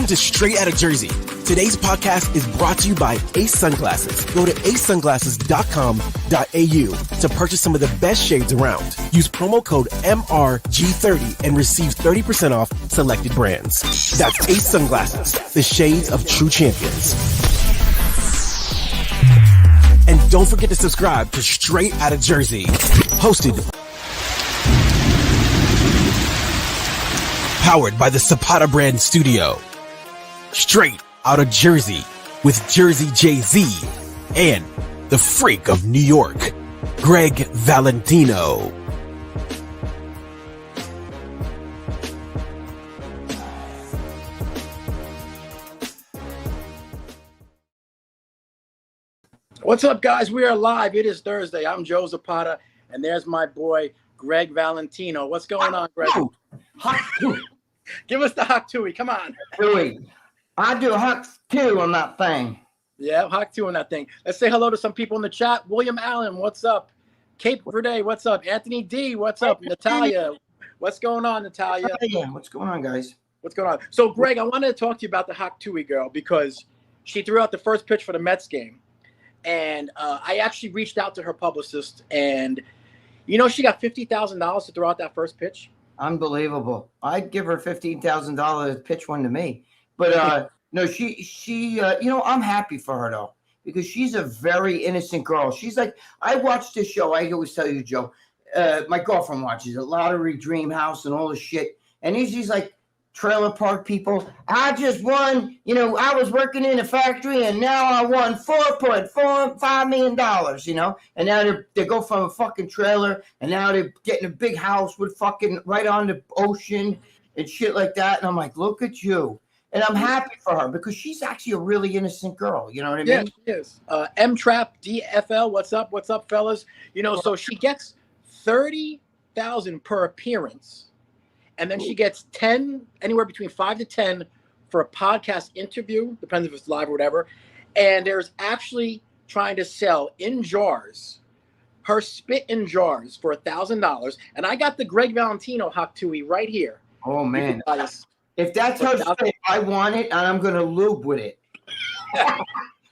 Welcome to Straight Outta Jersey. Today's podcast is brought to you by Ace Sunglasses. Go to acesunglasses.com.au to purchase some of the best shades around. Use promo code MRG30 and receive 30% off selected brands. That's Ace Sunglasses, the shades of true champions. And don't forget to subscribe to Straight Outta Jersey, hosted, powered by the Zapata brand studio. Straight Outta Jersey with Jersey Jay-Z and the Freak of New York, Gregg Valentino. What's up, guys? We are live. It is Thursday. I'm Joe Zapata, and there's my boy, Gregg Valentino. What's going on, Greg? Hawk-Tuah. Give us the Hawk-Tuah. Come on. I do Hawk-Tuah on that thing. Yeah, Hawk-Tuah on that thing. Let's say hello to some people in the chat. William Allen, what's up? Cape Verde, what's up? Anthony D, what's up? Natalia, what's going on, Natalia? Yeah, what's going on, guys? What's going on? So, Greg, I wanted to talk to you about the Hawk-Tuah girl because she threw out the first pitch for the Mets game. And I actually reached out to her publicist, and you know she got $50,000 to throw out that first pitch. Unbelievable! I'd give her $15,000 to pitch one to me. But no, she you know, I'm happy for her though, because she's a very innocent girl. She's like, I watched this show. I always tell you, Joe, my girlfriend watches it, Lottery Dream House and all this shit. And she's like, trailer park people, I just won, you know, I was working in a factory and now I won $4.45 million, you know, and now they go from a fucking trailer and now they're getting a big house with fucking right on the ocean and shit like that. And I'm like, look at you. And I'm happy for her because she's actually a really innocent girl. You know what I mean? Yeah, she is. M-Trap DFL, what's up? What's up, fellas? You know, so she gets $30,000 per appearance. And then she gets 10, anywhere between 5 to 10 for a podcast interview, depends if it's live or whatever. And there's actually trying to sell in jars, her spit in jars for $1,000. And I got the Gregg Valentino Hawk-Tuah right here. Oh, man. If that's her spit, I want it, and I'm going to lube with it.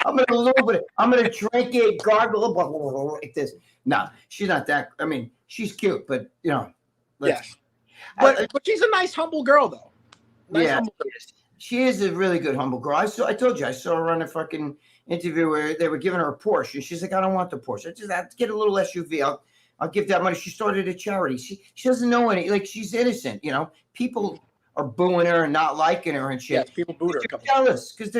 I'm going to lube with it. I'm going to drink it, gargle like this. No, she's not that. I mean, she's cute, but, you know. Yes. But she's a nice, humble girl, though. Humble girl. She is a really good, humble girl. I told you, I saw her on a fucking interview where they were giving her a Porsche. And she's like, I don't want the Porsche. I just have to get a little SUV. I'll give that money. She started a charity. She doesn't know any. Like, she's innocent, you know. People are booing her and not liking her and shit. Yes, people booed her. They're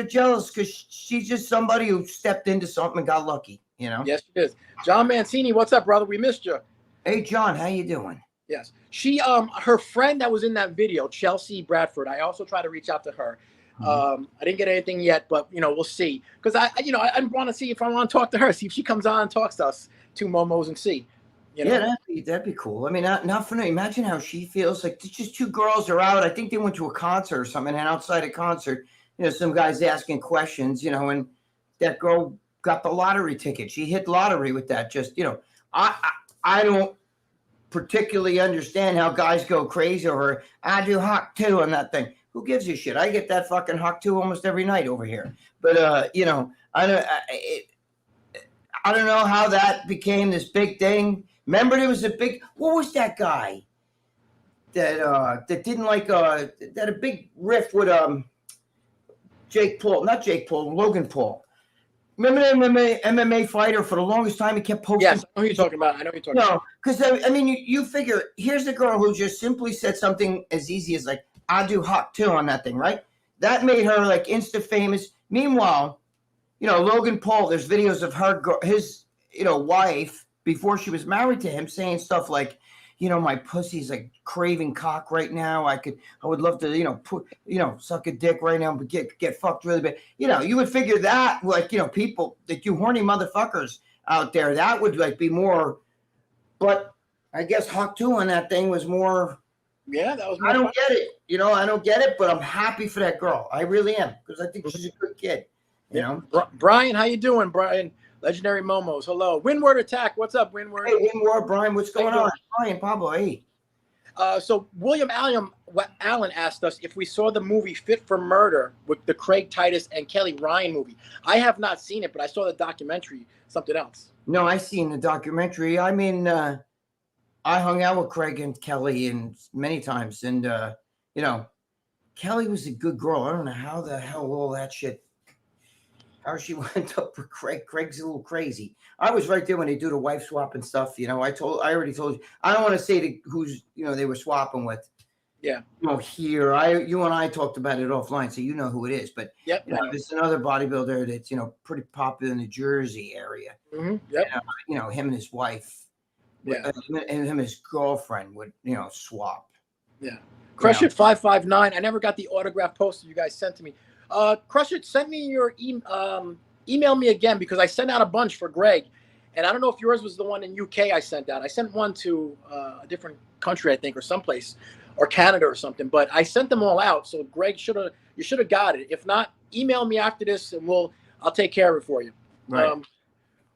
jealous because she's just somebody who stepped into something and got lucky, you know. Yes, she is. John Mancini, what's up, brother? We missed you. Hey, John, how you doing? Yes. She, her friend that was in that video, Chelsea Bradford, I also tried to reach out to her. I didn't get anything yet, but, you know, we'll see. Because I want to see if I want to talk to her, see if she comes on and talks to us, two momos, and see. You know? Yeah, that'd be cool. I mean, not for now. Imagine how she feels. Like, just two girls are out. I think they went to a concert or something, and outside a concert, you know, some guy's asking questions, you know, and that girl got the lottery ticket. She hit lottery with that. Just, you know, I don't particularly understand how guys go crazy over. I do Hawk-Tuah on that thing. Who gives a shit? I get that fucking Hawk-Tuah almost every night over here. But you know, I don't know how that became this big thing. Remember, there was a big. What was that guy that didn't like that a big riff with Jake Paul? Not Jake Paul, Logan Paul. Remember the MMA fighter for the longest time? He kept posting. Yes, I know who you're talking about. No, because I mean, you figure here's a girl who just simply said something as easy as like, "I do Hawk-Tuah" on that thing, right? That made her like insta famous. Meanwhile, you know, Logan Paul. There's videos of his wife before she was married to him saying stuff like, you know, my pussy's like craving cock right now. I would love to, you know, suck a dick right now, but get fucked really bad. You know, you would figure that, like, you know, people that you horny motherfuckers out there, that would like be more. But I guess Hawk-Tuah on that thing was more. Yeah, that was. More I don't get it. You know, I don't get it, but I'm happy for that girl. I really am, because I think she's a good kid. You know, Brian, how you doing, Brian? Legendary Momos, hello. Windward Attack, what's up, Windward? Hey, Windward, Brian, what's going on? Brian, Pablo, hey. So William Allen asked us if we saw the movie Fit for Murder with the Craig Titus and Kelly Ryan movie. I have not seen it, but I saw the documentary, something else. No, I seen the documentary. I mean, I hung out with Craig and Kelly and many times, and you know, Kelly was a good girl. I don't know how the hell all that shit. How she went up with Craig. Craig's a little crazy. I was right there when they do the wife swap and stuff. You know, I already told you. I don't want to say who's they were swapping with. Yeah. You know, you and I talked about it offline, so you know who it is. But yep, there's another bodybuilder that's pretty popular in the Jersey area. Mm-hmm. Yep. Him and his wife. Yeah. And him and his girlfriend would swap. Yeah. Crush It 559. I never got the autograph poster you guys sent to me. Crush It, send me your email me again, because I sent out a bunch for Gregg, and I don't know if yours was the one in UK I sent out. I sent one to a different country, I think, or someplace, or Canada or something. But I sent them all out, so Gregg you should have got it. If not, email me after this, and I'll take care of it for you. Right.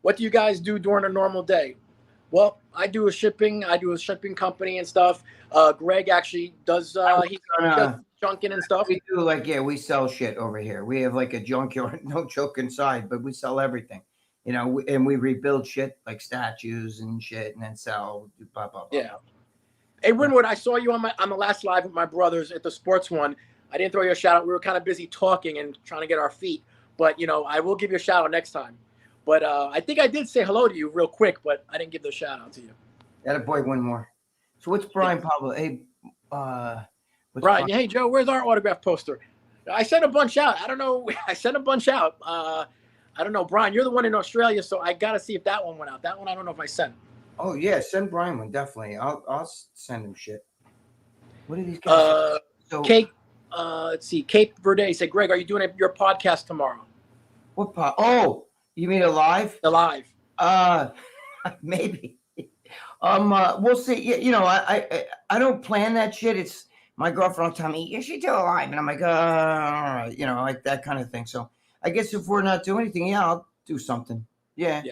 What do you guys do during a normal day? Well, I do a shipping company and stuff. Gregg actually does he does junking and stuff. We do we sell shit over here. We have like a junkyard, no joke inside, but we sell everything. And we rebuild shit like statues and shit, and then sell blah blah blah. Yeah. Hey Winwood, I saw you on the last live with my brothers at the sports one. I didn't throw you a shout out. We were kind of busy talking and trying to get our feet, but I will give you a shout out next time. But I think I did say hello to you real quick, but I didn't give the shout out to you. Got a boy, one more. So what's Brian Pablo? Hey, Brian. Hey Joe, where's our autograph poster? I sent a bunch out. I don't know. I sent a bunch out. I don't know, Brian. You're the one in Australia, so I gotta see if that one went out. That one I don't know if I sent. Oh yeah, send Brian one definitely. I'll send him shit. What are these guys? Kate. Let's see. Cape Verde said, Gregg, are you doing your podcast tomorrow? What pod? Oh, you mean a live? The live. Maybe. We'll see. I don't plan that shit. It's my girlfriend will tell me you should do a live, and I'm like, all right, like that kind of thing. So I guess if we're not doing anything, I'll do something. Yeah.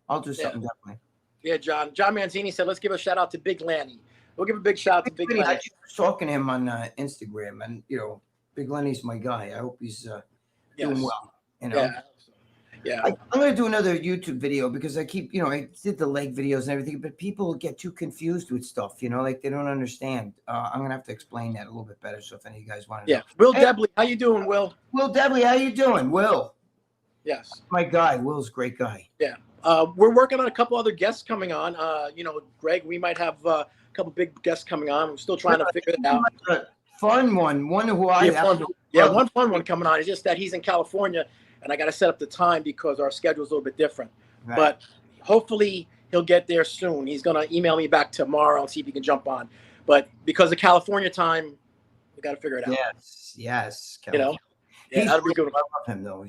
I'll do something definitely. Yeah, John Manzini said, let's give a shout out to Big Lanny. We'll give a big shout out to Big Lenny. I was talking to him on Instagram, and Big Lenny's my guy. I hope he's doing well. Yeah. I'm going to do another YouTube video because I keep, I did the leg videos and everything, but people get too confused with stuff, like they don't understand. I'm going to have to explain that a little bit better. So if any of you guys want to know. Will Debley, how you doing, Will? Will Debley, how you doing? Will. Yes. My guy. Will's a great guy. Yeah. We're working on a couple other guests coming on. Gregg, we might have a couple big guests coming on. We're still trying to figure it out. Fun one who one fun one coming on. It's just that he's in California, and I got to set up the time because our schedule is a little bit different. Right. But hopefully he'll get there soon. He's going to email me back tomorrow and see if he can jump on. But because of California time, we got to figure it out. Yes. That'll be good. I love him though.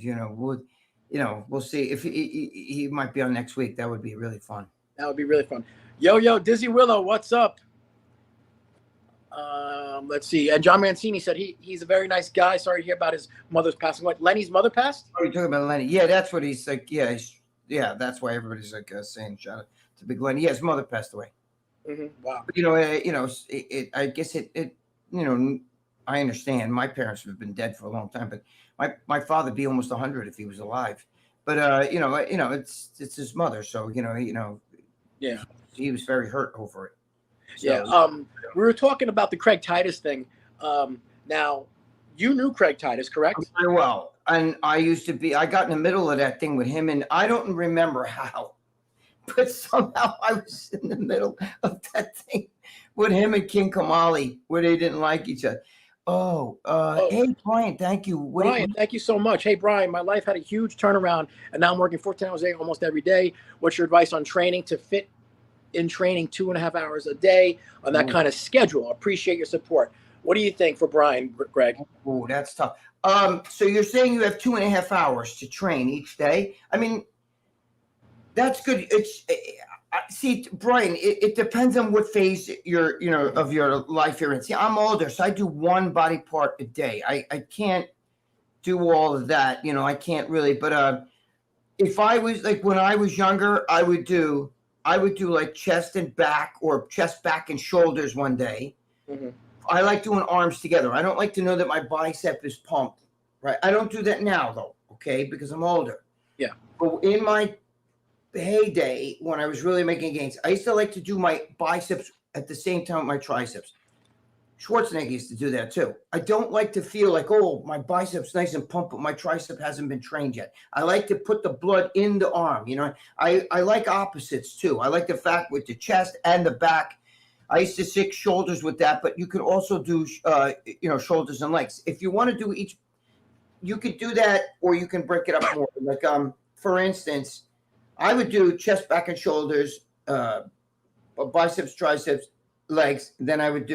We'll see if he might be on next week. That would be really fun. That would be really fun. Yo, Dizzy Willow, what's up? Let's see. And John Mancini said he's a very nice guy. Sorry to hear about his mother's passing. What, Lenny's mother passed? Oh, you're talking about Lenny? Yeah, that's what he's like. Yeah, that's why everybody's like saying shout out to Big Lenny. Yeah, his mother passed away. Mm-hmm. Wow. But, I guess it. I understand. My parents have been dead for a long time, but my father'd be almost 100 if he was alive. But it's his mother, so yeah, he was very hurt over it. So, yeah. We were talking about the Craig Titus thing. Now, you knew Craig Titus, correct? Very well. And I got in the middle of that thing with him, and I don't remember how, but somehow I was in the middle of that thing with him and King Kamali, where they didn't like each other. Hey, Brian, thank you. Brian, thank you so much. Hey, Brian, my life had a huge turnaround, and now I'm working 14 hours a day almost every day. What's your advice on training to fit in training 2.5 hours a day on that kind of schedule? Appreciate your support. What do you think for Brian, Gregg? Oh, that's tough. So you're saying you have 2.5 hours to train each day? I mean, that's good. See, Brian, it depends on what phase of your life you're in. See, I'm older, so I do one body part a day. I can't do all of that. I can't really. But if I was when I was younger, I would do I would do like chest and back, or chest, back, and shoulders one day. Mm-hmm. I like doing arms together. I don't like to know that my bicep is pumped, right? I don't do that now though, okay, because I'm older. Yeah. But in my heyday, when I was really making gains, I used to like to do my biceps at the same time with my triceps. Schwarzenegger used to do that too. I don't like to feel like, oh, my biceps nice and pumped, but my tricep hasn't been trained yet. I like to put the blood in the arm. You know, I like opposites too. I like the fact with the chest and the back. I used to stick shoulders with that, but you could also do, shoulders and legs. If you want to do each, you could do that, or you can break it up more. Like, for instance, I would do chest, back, and shoulders, biceps, triceps, legs. Then I would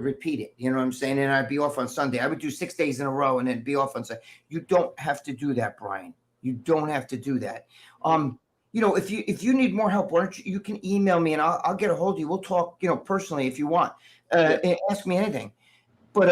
repeat it. You know what I'm saying? And I'd be off on Sunday. I would do 6 days in a row and then be off on Sunday. You don't have to do that, Brian. You don't have to do that. If you need more help, why don't you can email me and I'll get a hold of you. We'll talk, personally if you want. And ask me anything. But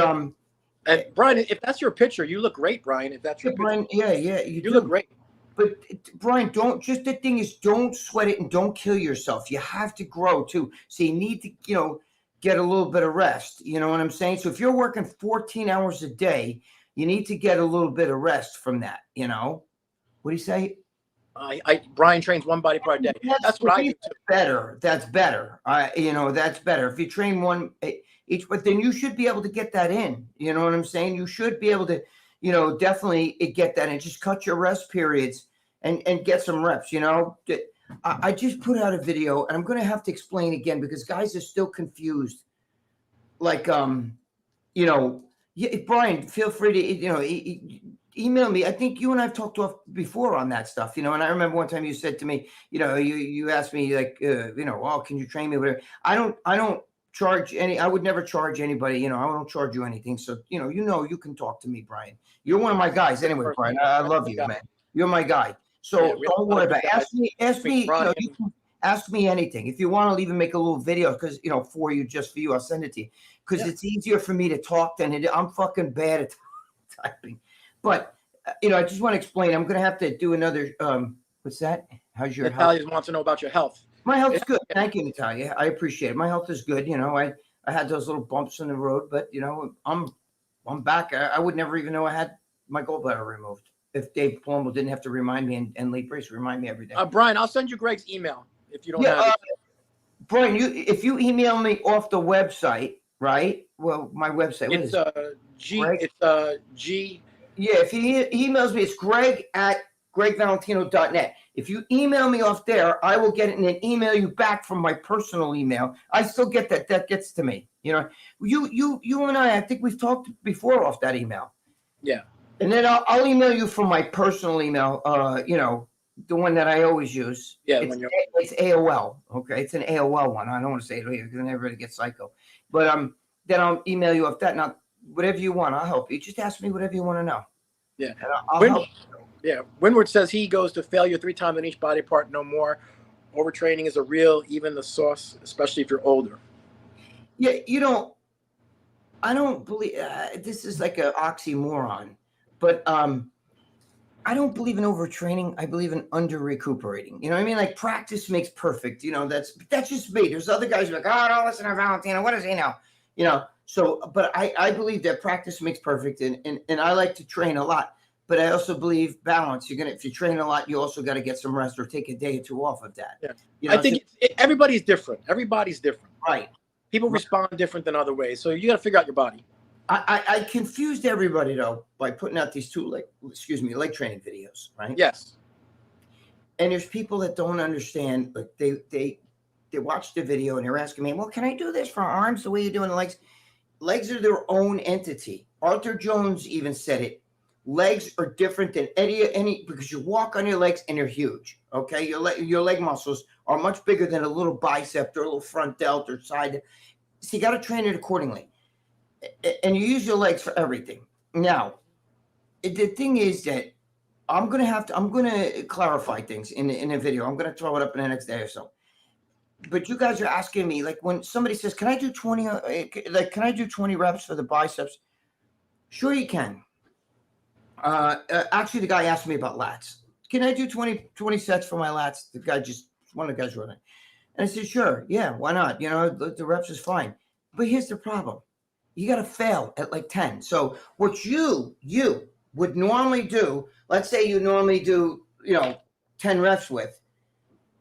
and Brian, if that's your picture, you look great, Brian. If that's your picture, Brian, you look great. But Brian, the thing is, don't sweat it and don't kill yourself. You have to grow too. So you need to, get a little bit of rest. You know what I'm saying? So if you're working 14 hours a day, you need to get a little bit of rest from that. What do you say? Brian trains one body part a day. That's what I do too. Better. That's better. That's better. If you train one each, but then you should be able to get that in. You know what I'm saying? You should be able to, definitely get that in. Just cut your rest periods and get some reps. I just put out a video, and I'm going to have to explain again because guys are still confused. Like, Brian, feel free to, email me. I think you and I've talked before on that stuff, and I remember one time you said to me, you asked me like, can you train me? Whatever. I don't charge any, I would never charge anybody, I don't charge you anything. So, you can talk to me, Brian. You're one of my guys anyway, Brian. I love you, man. You're my guy. So don't worry about it. Ask me, you can ask me anything. If you want, I'll even make a little video because, just for you, I'll send it to you. Because it's easier for me to talk than it. I'm fucking bad at typing. But, I just want to explain. I'm going to have to do another, what's that? How's your Natalia health? wants to know about your health. My health's good. Thank you, Natalia. I appreciate it. My health is good. I had those little bumps in the road, but, I'm back. I would never even know I had my gallbladder removed if Dave Palumbo didn't have to remind me and Lee Brace remind me every day. Brian, I'll send you Gregg's email if you don't have it. Brian, if you email me off the website, right? Well, my website. It's G. Yeah, if he emails me, it's Gregg at GreggValentino.net. If you email me off there, I will get it and then email you back from my personal email. I still get that. That gets to me. You and I think we've talked before off that email. Yeah. And then I'll email you from my personal email, the one that I always use. Yeah, it's AOL. Okay, it's an AOL one. I don't want to say it here because everybody gets psycho. But then I'll email you off that. Now, whatever you want, I'll help you. Just ask me whatever you want to know. Yeah. I'll help you. Yeah. Windward says he goes to failure 3 times in each body part, no more. Overtraining is a real, even the sauce, especially if you're older. Yeah, I don't believe this is like an oxymoron. But I don't believe in overtraining. I believe in under recuperating. You know what I mean? Like practice makes perfect. That's just me. There's other guys who are like, oh, don't listen to Valentino. What does he know? So, but I believe that practice makes perfect, and I like to train a lot. But I also believe balance. If you train a lot, you also got to get some rest or take a day or two off of that. Yeah. I think everybody's different. Everybody's different. Right. People respond different than other ways. So you got to figure out your body. I confused everybody though by putting out these 2 leg training videos, right? Yes. And there's people that don't understand. Like they watch the video and they're asking me, well, can I do this for arms the way you're doing the legs? Legs are their own entity. Arthur Jones even said it. Legs are different than any because you walk on your legs and they're huge. Okay, your leg muscles are much bigger than a little bicep or a little front delt or side. So you got to train it accordingly. And you use your legs for everything. Now, the thing is that I'm going to clarify things in a video. I'm going to throw it up in the next day or so. But you guys are asking me, like when somebody says, can I do 20, can I do 20 reps for the biceps? Sure you can. Actually, the guy asked me about lats. Can I do 20 sets for my lats? The guy just one of the guys wrote it. And I said, sure, yeah, why not? You know, the reps is fine. But here's the problem. You got to fail at like 10. So what you would normally do, let's say you normally do, 10 reps with,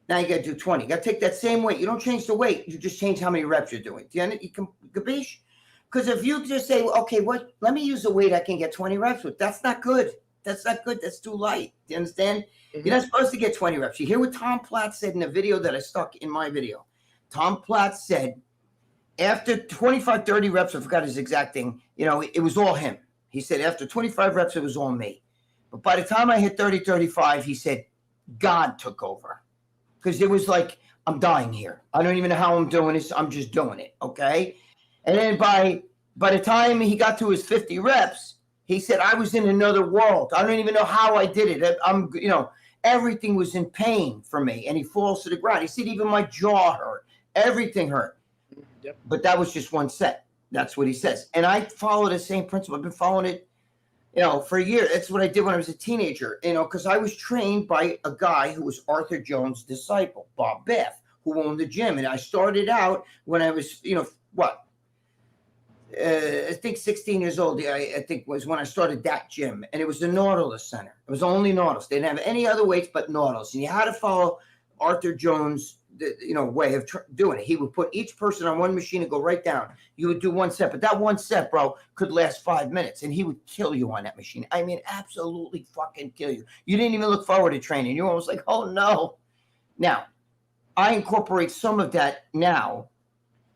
now you got to do 20. You got to take that same weight. You don't change the weight. You just change how many reps you're doing. Do you capiche? Because if you just say, okay, let me use the weight I can get 20 reps with. That's not good. That's not good. That's too light. Do you understand? Mm-hmm. You're not supposed to get 20 reps. You hear what Tom Platt said in the video that I stuck in my video. Tom Platt said, after 25, 30 reps, I forgot his exact thing, it was all him. He said, after 25 reps, it was all me. But by the time I hit 30, 35, he said, God took over. Because it was like, I'm dying here. I don't even know how I'm doing this. I'm just doing it, okay? And then by the time he got to his 50 reps, he said, I was in another world. I don't even know how I did it. Everything was in pain for me. And he falls to the ground. He said, even my jaw hurt. Everything hurt. Yep. But that was just one set. That's what he says. And I follow the same principle. I've been following it, for a year. That's what I did when I was a teenager, because I was trained by a guy who was Arthur Jones' disciple, Bob Beth, who owned the gym. And I started out when I was, I think 16 years old, I think was when I started that gym. And it was the Nautilus Center. It was only Nautilus. They didn't have any other weights but Nautilus. And you had to follow Arthur Jones' way of doing it. He would put each person on one machine and go right down. You would do one set, but that one set, bro, could last 5 minutes, and he would kill you on that machine. I mean, absolutely fucking kill you. You didn't even look forward to training. You were almost like, oh no. Now, I incorporate some of that now.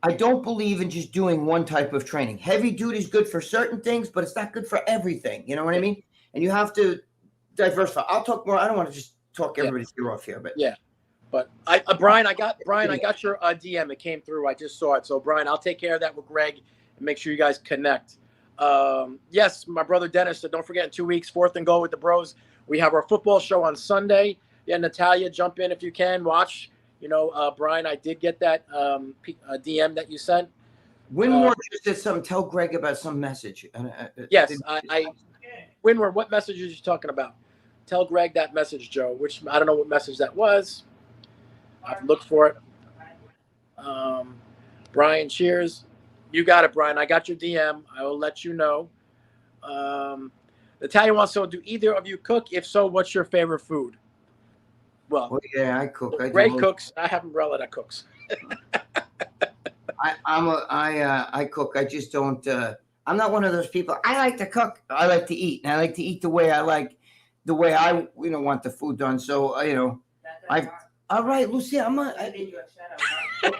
I don't believe in just doing one type of training. Heavy duty is good for certain things, but it's not good for everything. You know what I mean? And you have to diversify. I'll talk more. I don't want to just talk everybody's ear off here, but yeah. But Brian, I got your DM. It came through. I just saw it. So Brian, I'll take care of that with Gregg and make sure you guys connect. Yes, my brother Dennis. So don't forget, in 2 weeks, 4th and Goal with the Bros. We have our football show on Sunday. Yeah, Natalia, jump in if you can. Watch. Brian, I did get that DM that you sent. Winmore just did something. Tell Gregg about some message. Yes, Winmore, what message are you talking about? Tell Gregg that message, Joe. Which I don't know what message that was. I have to look for it. Brian, cheers. You got it, Brian. I got your DM. I will let you know. Natalia wants to know, do either of you cook? If so, what's your favorite food? Well, yeah, I cook. Gregg cooks. I have umbrella that cooks. I cook. I just don't. I'm not one of those people. I like to cook. I like to eat, and I like to eat the way I want the food done. So all right, Lucy. I need you a shout out.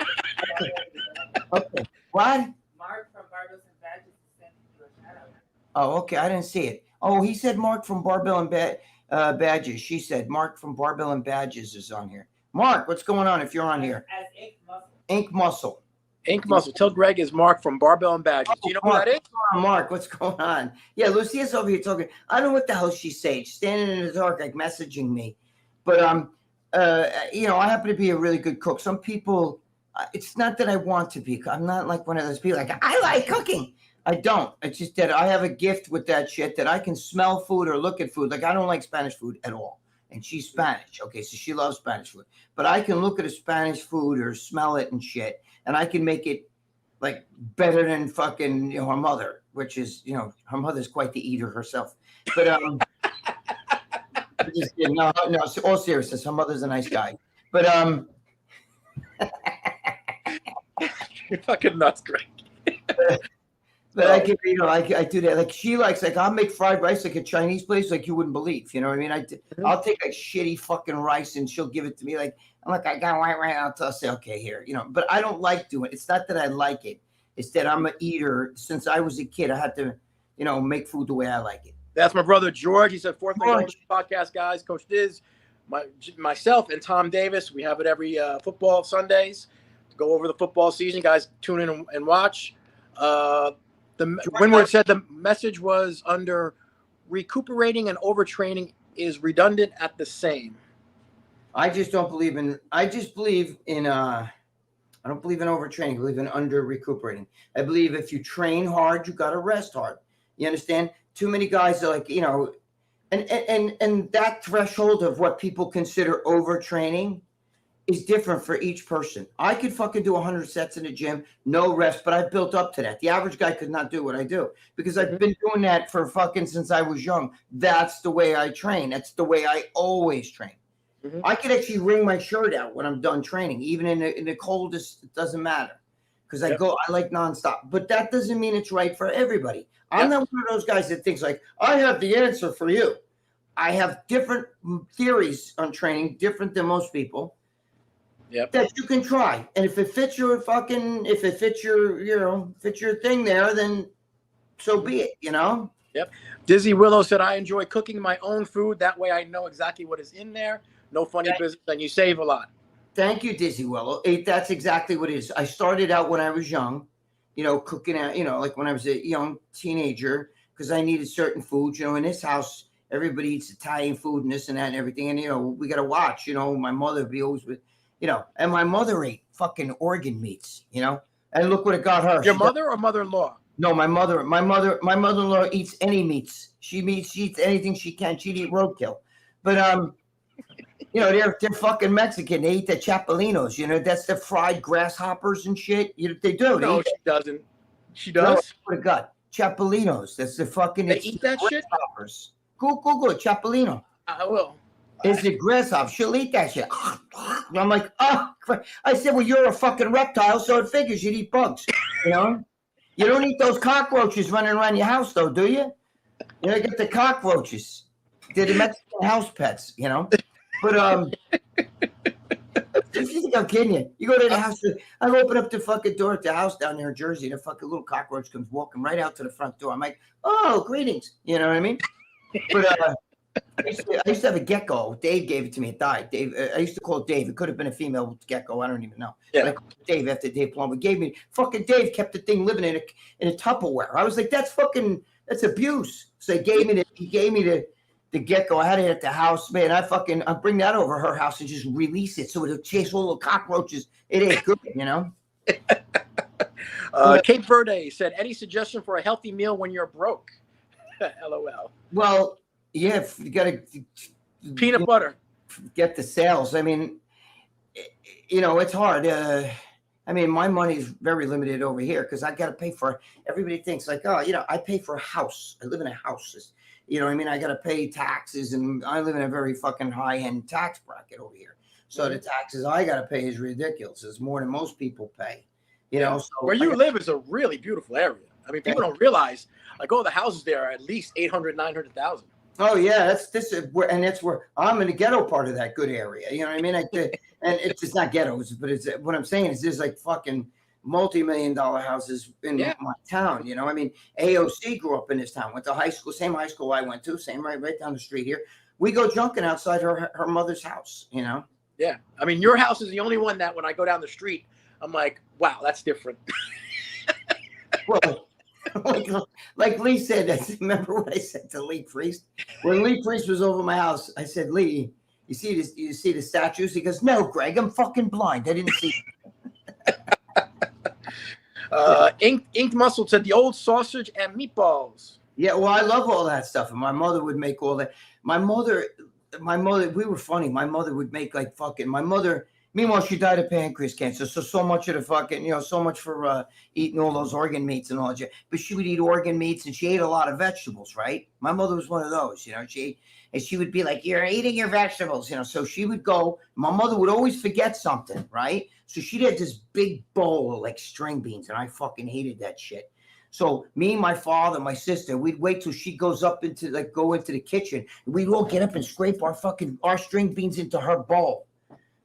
Okay. What? Mark from Barbells and Badges sent you a shout out. Oh, okay. I didn't see it. Oh, he said Mark from Barbell and Badges. She said Mark from Barbell and Badges is on here. Mark, what's going on if you're on here? As Ink Muscle. Ink Muscle. Ink Muscle. Tell Gregg is Mark from Barbell and Badges. Do you know who that is? Mark, what's going on? Yeah, Lucia's over here talking. I don't know what the hell she's saying. She's standing in the dark, like messaging me. But I happen to be a really good cook. Some people, it's not that I want to be. I'm not like one of those people like, I like cooking. I don't. It's just that I have a gift with that shit that I can smell food or look at food. Like, I don't like Spanish food at all. And she's Spanish. Okay, so she loves Spanish food. But I can look at a Spanish food or smell it and shit, and I can make it, like, better than fucking, her mother, which is, her mother's quite the eater herself. But, no, all seriousness, her mother's a nice guy. But, you're fucking nuts, Gregg. But I can, I do that. Like, she likes, I'll make fried rice like a Chinese place, like you wouldn't believe. You know what I mean? I'll take like shitty fucking rice and she'll give it to me. Like, I'm like, I got white rice. I'll say, okay, here. But I don't like doing it. It's not that I like it. It's that I'm an eater. Since I was a kid, I had to, make food the way I like it. That's my brother George. He said, 4th and Goal podcast, guys. Coach Diz, myself, and Tom Davis. We have it every football Sundays to go over the football season. Guys, tune in and watch. Winward said the message was under recuperating and overtraining is redundant at the same. I just don't believe in. I just believe in. I don't believe in overtraining. I believe in under recuperating. I believe if you train hard, you got to rest hard. You understand? Too many guys are like, and that threshold of what people consider overtraining is different for each person. I could fucking do 100 sets in the gym, no rest, but I've built up to that. The average guy could not do what I do because I've been doing that for fucking since I was young. That's the way I train. That's the way I always train. I could actually wring my shirt out when I'm done training, even in the coldest. It doesn't matter because I like nonstop. But that doesn't mean it's right for everybody. I'm not one of those guys that thinks like I have the answer for you. I have different theories on training, different than most people. That you can try, and if it fits your thing there, then so be it. Dizzy Willow said, I enjoy cooking my own food. That way I know exactly what is in there. No funny business, and you save a lot. Thank you, Dizzy Willow. That's exactly what it is. I started out when I was young, cooking out, like when I was a young teenager, because I needed certain foods. In this house, everybody eats Italian food and this and that and everything. And, we got to watch, my mother would be always with, and my mother ate fucking organ meats, and look what it got her. Your mother or mother-in-law? No, my mother-in-law eats any meats. She eats anything she can. She'd eat roadkill. But, they're fucking Mexican. They eat the chapalinos, that's the fried grasshoppers and shit. They do. No, she doesn't. She does? What a god. Chapalinos. That's the fucking. They eat that shit? Grasshoppers. Go. Chapalino. I will. It's a grasshopper. She'll eat that shit. I'm like, oh. I said, well, you're a fucking reptile, so it figures you'd eat bugs. You don't eat those cockroaches running around your house, though, do you? Get the cockroaches. They're the Mexican house pets, But if you think I'm kidding you, you go to the house. I open up the fucking door at the house down there in Jersey, and a fucking little cockroach comes walking right out to the front door. I'm like, oh, greetings. You know what I mean? But I used to have a gecko. Dave gave it to me. It died. Dave. I used to call it Dave. It could have been a female gecko. I don't even know. Yeah. But I called it Dave after Dave Plumber gave me. Fucking Dave kept the thing living in a Tupperware. I was like, that's abuse. So he gave me the gecko. I had it at the house, man. I bring that over her house and just release it so it'll chase all the cockroaches. It ain't good, Cape Verde said, any suggestion for a healthy meal when you're broke? LOL. Well, yeah, you got to peanut butter. Get the sales. I mean, it's hard. My money is very limited over here because I got to pay for. Everybody thinks like, oh, I pay for a house. I live in a house. I got to pay taxes, and I live in a very fucking high-end tax bracket over here. So the taxes I got to pay is ridiculous. It's more than most people pay. So where you live is a really beautiful area. I mean, people don't realize, like, the houses there are at least 800, 900,000. Oh yeah, that's where I'm in the ghetto part of that good area. You know what I mean? And it's not ghettos, but it's what I'm saying is there's like fucking multi-million-dollar houses in my town. AOC grew up in this town, went to high school, same high school I went to, same right down the street here. We go junking outside her mother's house. Yeah, I mean, your house is the only one that when I go down the street, I'm like, wow, that's different. Well. Like Lee said, remember what I said to Lee Priest? When Lee Priest was over my house, I said, Lee, you see this? You see the statues? He goes, no, Greg, I'm fucking blind. I didn't see. Inked Muscle said the old sausage and meatballs. Yeah, well, I love all that stuff. And my mother would make all that. My mother, we were funny. My mother would make like fucking, meanwhile, she died of pancreas cancer. So much of the fucking, so much for eating all those organ meats and all that. But she would eat organ meats and she ate a lot of vegetables, right? My mother was one of those, she would be like, you're eating your vegetables, So she would go, my mother would always forget something, right? So she'd have this big bowl of like string beans and I fucking hated that shit. So me, my father, my sister, we'd wait till she goes up go into the kitchen. And we'd all get up and scrape our string beans into her bowl.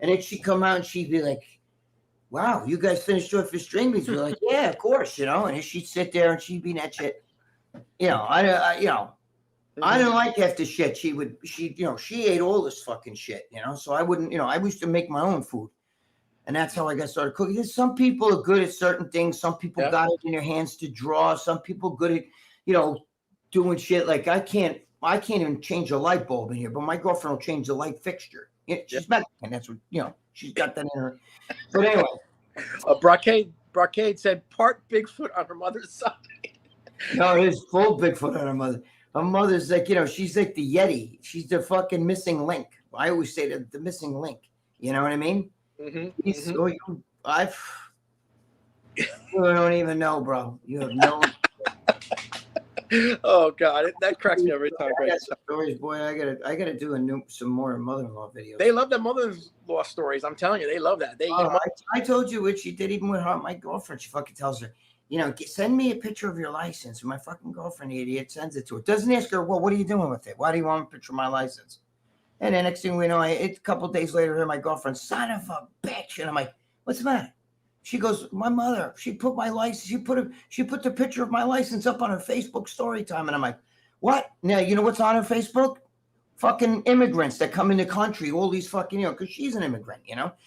And then she'd come out and she'd be like, wow, you guys finished off your string beans. We're like, yeah, of course, And then she'd sit there and she'd be that shit. I didn't like half the shit. She ate all this fucking shit, So I wouldn't, I used to make my own food. And that's how I got started cooking. Some people are good at certain things. Some people got it in their hands to draw. Some people good at, doing shit. Like I can't even change a light bulb in here, but my girlfriend will change the light fixture. She's Mexican. That's what she's got that in her. But anyway, Brocade said part Bigfoot on her mother's side. No, it is full Bigfoot on her mother. Her mother's like, she's like the Yeti. She's the fucking missing link. I always say the missing link. You know what I mean? He's, oh, you don't even know, bro. You have no. Oh God, that cracks me every time. I got some stories, boy. I gotta do some more mother-in-law videos. They love the mother-in-law stories. I'm telling you, they love that. I told you what she did, even with my girlfriend. She fucking tells her, send me a picture of your license. My fucking girlfriend, the idiot, sends it to her. Doesn't ask her, well, what are you doing with it? Why do you want a picture of my license? And then next thing we know, a couple of days later, my girlfriend, son of a bitch, and I'm like, what's the matter? She goes, my mother, she put my license, she put the picture of my license up on her Facebook story time. And I'm like, what? Now, you know what's on her Facebook? Fucking immigrants that come in the country, all these fucking, because she's an immigrant,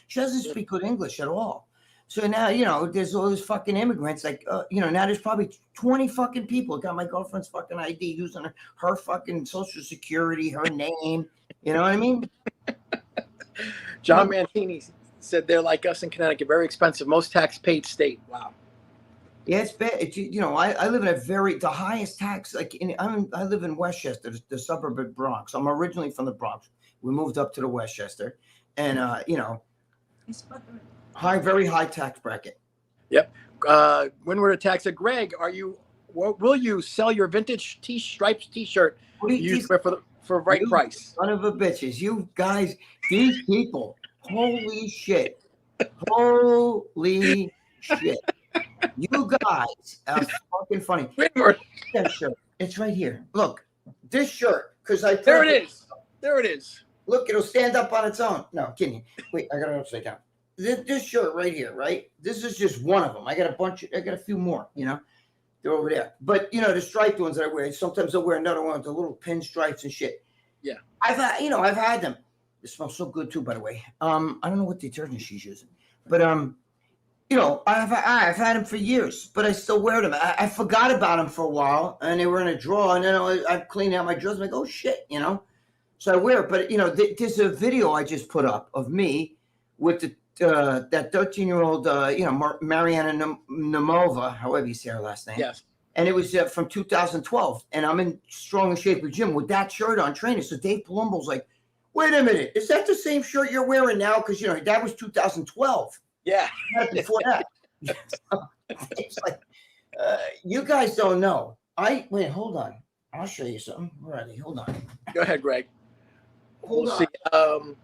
she doesn't speak good English at all. So now, there's all these fucking immigrants, like, now there's probably 20 fucking people got my girlfriend's fucking ID using her fucking social security, her name, you know what I mean? John Mantini said they're like us in Connecticut, very expensive, most tax-paid state. Wow. Yeah, it's bad. I live in the highest tax. I live in Westchester, the suburb of Bronx. I'm originally from the Bronx. We moved up to the Westchester, and very high tax bracket. Yep. When we're taxed, Greg, will you sell your vintage stripes T-shirt for right price? Son of a bitches, you guys, these people. Holy shit. Holy shit. You guys are fucking funny. That shirt. It's right here. Look, this shirt, because There it is. There it is. Look, it'll stand up on its own. No, kidding you. Wait, I got it upside down. This shirt right here, right? This is just one of them. I got a few more, They're over there. But, the striped ones that I wear, sometimes I'll wear another one with the little pinstripes and shit. Yeah. I've had them. It smells so good too, by the way. I don't know what detergent she's using, but I've had them for years, but I still wear them. I forgot about them for a while, and they were in a drawer, and then I cleaned out my drawers. I'm like, oh shit, So I wear it, but there's a video I just put up of me with that 13-year-old, Mariana Nemova, however you say her last name. Yes. And it was from 2012, and I'm in strong shape with Jim with that shirt on training. So Dave Palumbo's like, wait a minute, is that the same shirt you're wearing now? Because, that was 2012. Yeah. Before that. It's like, you guys don't know. Wait, hold on. I'll show you something. Where are they? Hold on. Go ahead, Greg. Hold on. See.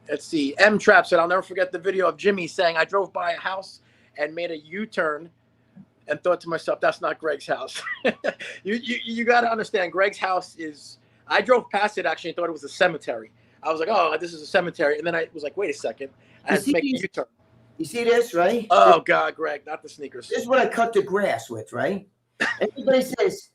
Let's see. M Trap said, I'll never forget the video of Jimmy saying, I drove by a house and made a U-turn and thought to myself, that's not Greg's house. You got to understand, Greg's house I drove past it actually and thought it was a cemetery. I was like, oh, this is a cemetery. And then I was like, wait a second. I had to make a U-turn. You see this, right? Oh, God, Greg, not the sneakers. This is what I cut the grass with, right? Everybody says,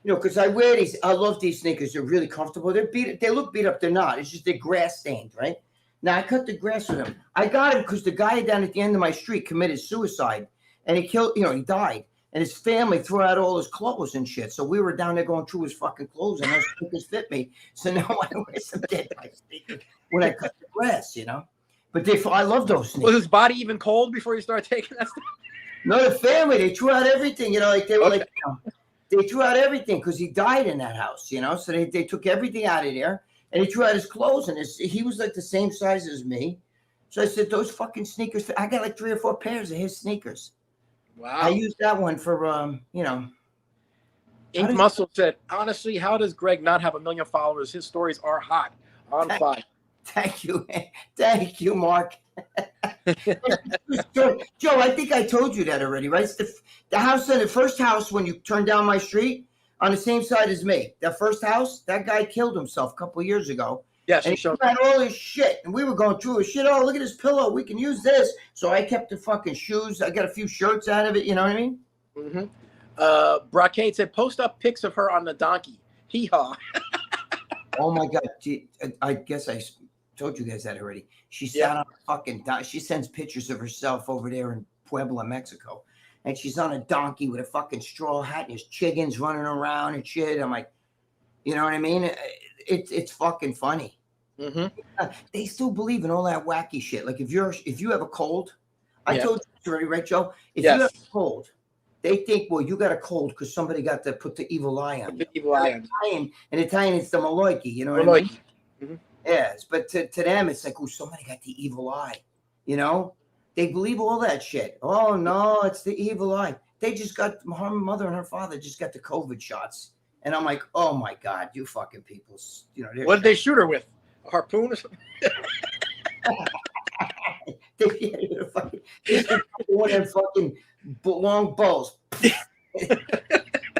because I wear these. I love these sneakers. They're really comfortable. They look beat up. They're not. It's just they're grass stained, right? Now, I cut the grass with them. I got him because the guy down at the end of my street committed suicide. And he he died. And his family threw out all his clothes and shit. So we were down there going through his fucking clothes, and those sneakers fit me. So now I wear some dead guy sneakers when I cut the grass, But I love those sneakers. Was his body even cold before you started taking that stuff? No, the family, they threw out everything, they were they threw out everything because he died in that house, So they took everything out of there, and he threw out his clothes, and he was like the same size as me. So I said, those fucking sneakers, I got like 3 or 4 pairs of his sneakers. Wow. I used that one for, Ink Muscle said, honestly, how does Greg not have 1 million followers? His stories are hot, on fire. Thank you. Thank you, Mark. Joe, I think I told you that already, right? It's the house, the first house when you turn down my street on the same side as me. That first house, that guy killed himself a couple of years ago. Yes, and he had all his shit, and we were going through his shit. Oh, look at this pillow. We can use this. So I kept the fucking shoes. I got a few shirts out of it. You know what I mean? Mm-hmm. Brocade said, post up pics of her on the donkey. Hee-haw. Oh, my God. I guess I told you guys that already. She sat on a fucking donkey. She sends pictures of herself over there in Puebla, Mexico. And she's on a donkey with a fucking straw hat, and there's chickens running around and shit. I'm like, you know what I mean? It's fucking funny. Mm-hmm. They still believe in all that wacky shit. Like if you have a cold, I told you already, right, Joe? If you have a cold, they think, well, you got a cold because somebody got to put the evil eye on you. The evil eye on. In Italian, it's the Maloiki. You know what I mean? Mm-hmm. Yes, but to them, it's like, oh, somebody got the evil eye. You know, they believe all that shit. Oh no, it's the evil eye. They just got her mother and her father just got the COVID shots, and I'm like, oh my god, you fucking people. You know, What did they shoot her with? A harpoon or something? They one of them fucking long balls.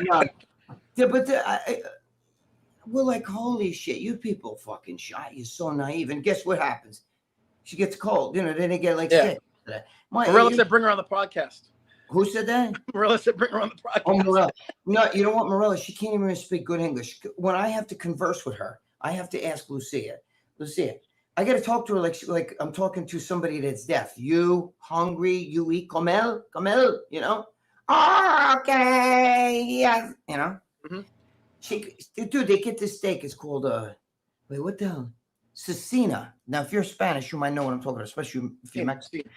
No. Yeah, but we're like, holy shit, you people fucking shot. You're so naive. And guess what happens? She gets cold. You know, then they get like sick. Marilla said bring her on the podcast. Who said that? Marilla said bring her on the podcast. Oh, Marilla. No, you know what, Marilla? She can't even speak good English. When I have to converse with her, I have to ask Lucia. Lucia, I got to talk to her like I'm talking to somebody that's deaf. You hungry? You eat comel? Comel? You know? Oh, okay. Yeah. You know? Mm-hmm. Dude, they get this steak. It's called, wait, what the hell? Cecina. Now, if you're Spanish, you might know what I'm talking about, especially if you're Mexican.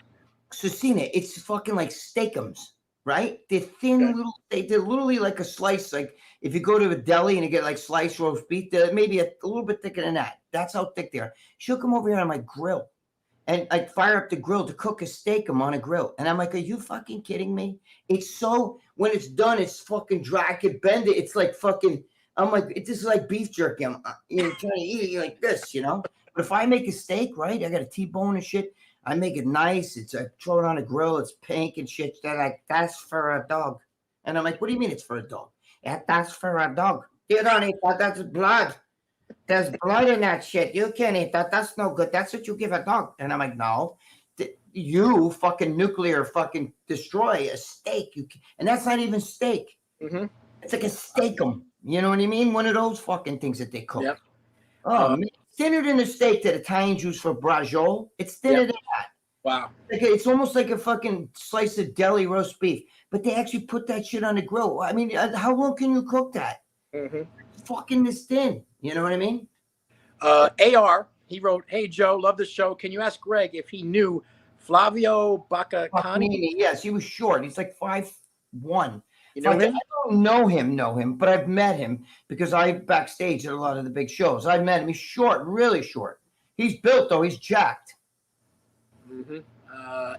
Cecina. It's fucking like steakums, right? They're thin little, they're literally like a slice. Like if you go to a deli and you get like sliced roast beef, they're maybe a little bit thicker than that. That's how thick they are. She'll come over here on my grill and like fire up the grill to cook a steakum on a grill. And I'm like, are you fucking kidding me? It's so, when it's done, it's fucking dry. I could bend it. It's like fucking, I'm like, this is like beef jerky. I'm trying to eat it like this, you know? But if I make a steak, right, I got a T-bone and shit. I make it nice. I throw it on a grill. It's pink and shit. They're like, that's for a dog. And I'm like, what do you mean it's for a dog? Yeah, that's for a dog. You don't eat that. That's blood. There's blood in that shit. You can't eat that. That's no good. That's what you give a dog. And I'm like, no. You fucking nuclear fucking destroy a steak. And that's not even steak. Mm-hmm. It's like a steakum. You know what I mean? One of those fucking things that they cook. Yep. Oh, man. Thinner than the steak that Italians use for braciole. It's thinner than that. Wow. It's almost like a fucking slice of deli roast beef. But they actually put that shit on the grill. I mean, how long can you cook that? Mm-hmm. Fucking this thin. You know what I mean? AR, he wrote, hey, Joe, love the show. Can you ask Gregg if he knew Flavio Baccacani? Yes, he was short. He's like 5'1". You know him? I don't know him, but I've met him because I backstage at a lot of the big shows. I've met him. He's short, really short. He's built, though. He's jacked. Mm-hmm.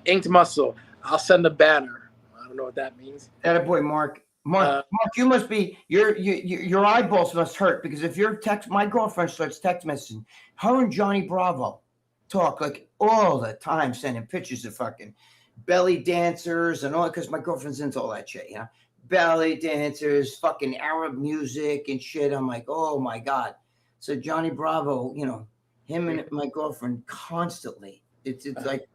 Inked muscle. I'll send a banner. I don't know what that means. Atta boy, Mark. Mark, you must be, your eyeballs must hurt because if your my girlfriend starts text messaging, her and Johnny Bravo talk like all the time, sending pictures of fucking belly dancers and all, because my girlfriend's into all that shit, you know? Belly dancers, fucking Arab music and shit. I'm like, oh my God. So Johnny Bravo, you know, him and my girlfriend constantly. It's like,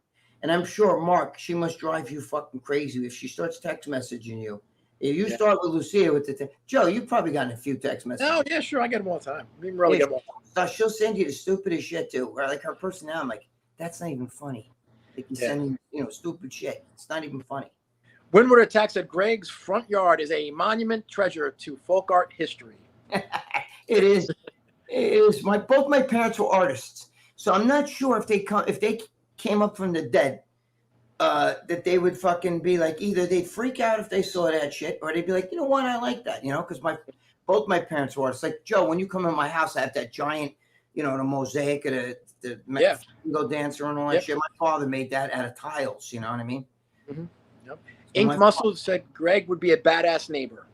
and I'm sure, Mark, she must drive you fucking crazy if she starts text messaging you. If you start with Lucia with the Joe, you've probably gotten a few text messages. Oh, yeah, sure. I get them all the time. I mean, really get them all the time. She'll send you the stupidest shit too. Or like her personality, I'm like, that's not even funny. They can send you, stupid shit. It's not even funny. Windward Attack said Gregg's front yard is a monument treasure to folk art history. It is. It is. Both my parents were artists, so I'm not sure if they came up from the dead, that they would fucking be like, either they'd freak out if they saw that shit, or they'd be like, you know what, I like that, because both my parents were artists. Like, Joe, when you come in my house, I have that giant, the mosaic of the Mexico dancer and all that shit. My father made that out of tiles. You know what I mean? Mm-hmm. Yep. Inked Muscle said Gregg would be a badass neighbor.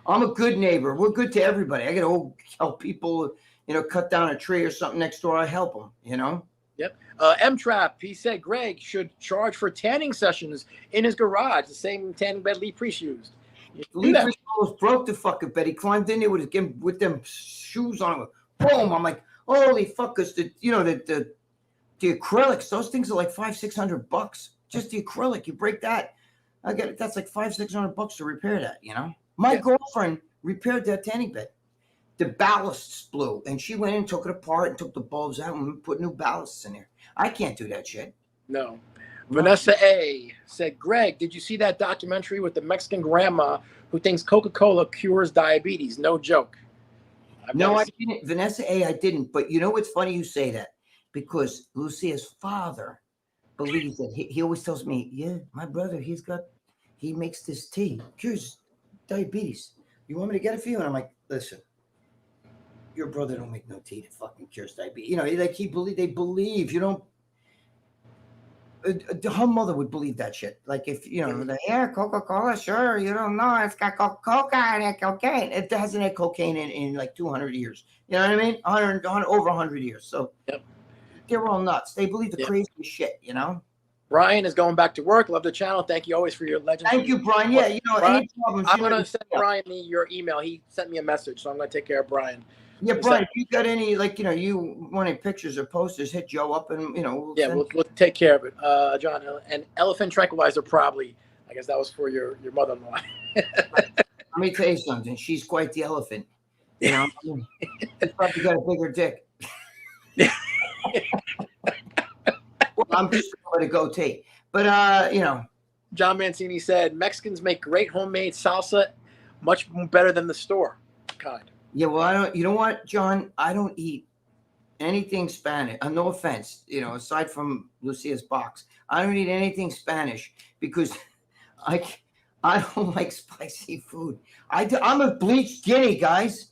I'm a good neighbor. We're good to everybody. I got to help people, cut down a tree or something next door. I help them, Yep. M-Trap, he said Gregg should charge for tanning sessions in his garage, the same tanning bed Lee Priest used. Lee Priest almost broke the fucking bed. He climbed in there with them shoes on. Boom! I'm like, holy fuck! Cause the acrylics, those things are like $500-600. Just the acrylic, you break that. That's like $500-600 to repair that. My girlfriend repaired that tanning bed. The ballasts blew, and she went in, took it apart, and took the bulbs out, and put new ballasts in there. I can't do that shit. No. Vanessa A. said, Gregg, did you see that documentary with the Mexican grandma who thinks Coca-Cola cures diabetes? No joke. No, I didn't. Vanessa A., I didn't. But it's funny you say that, because Lucia's father believes that he always tells me, yeah, my brother, he makes this tea, cures diabetes. You want me to get it for you? And I'm like, listen, your brother don't make no tea that fucking cures diabetes. They believe you don't. her mother would believe that shit. Like if Coca-Cola, sure, you don't know, it's got Coca in it, cocaine. It hasn't had cocaine in like 200 years. You know what I mean? 100 over 100 years. So they're all nuts. They believe the craziest shit. You know. Brian is going back to work. Love the channel. Thank you always for your legends. Thank you, Brian. Yeah, Brian, any problems? I'm going to send Brian your email. He sent me a message, so I'm going to take care of Brian. Yeah, Brian, if you got any, you want any pictures or posters, hit Joe up and, we'll take care of it. John, an elephant tranquilizer probably. I guess that was for your mother-in-law. Let me tell you something. She's quite the elephant. You know, she's probably got a bigger dick. Well, I'm just going to go take. But, John Mancini said, Mexicans make great homemade salsa, much better than the store kind. Yeah, well, you know what, John? I don't eat anything Spanish. No offense, aside from Lucia's box. I don't eat anything Spanish because I don't like spicy food. I'm a bleached guinea, guys.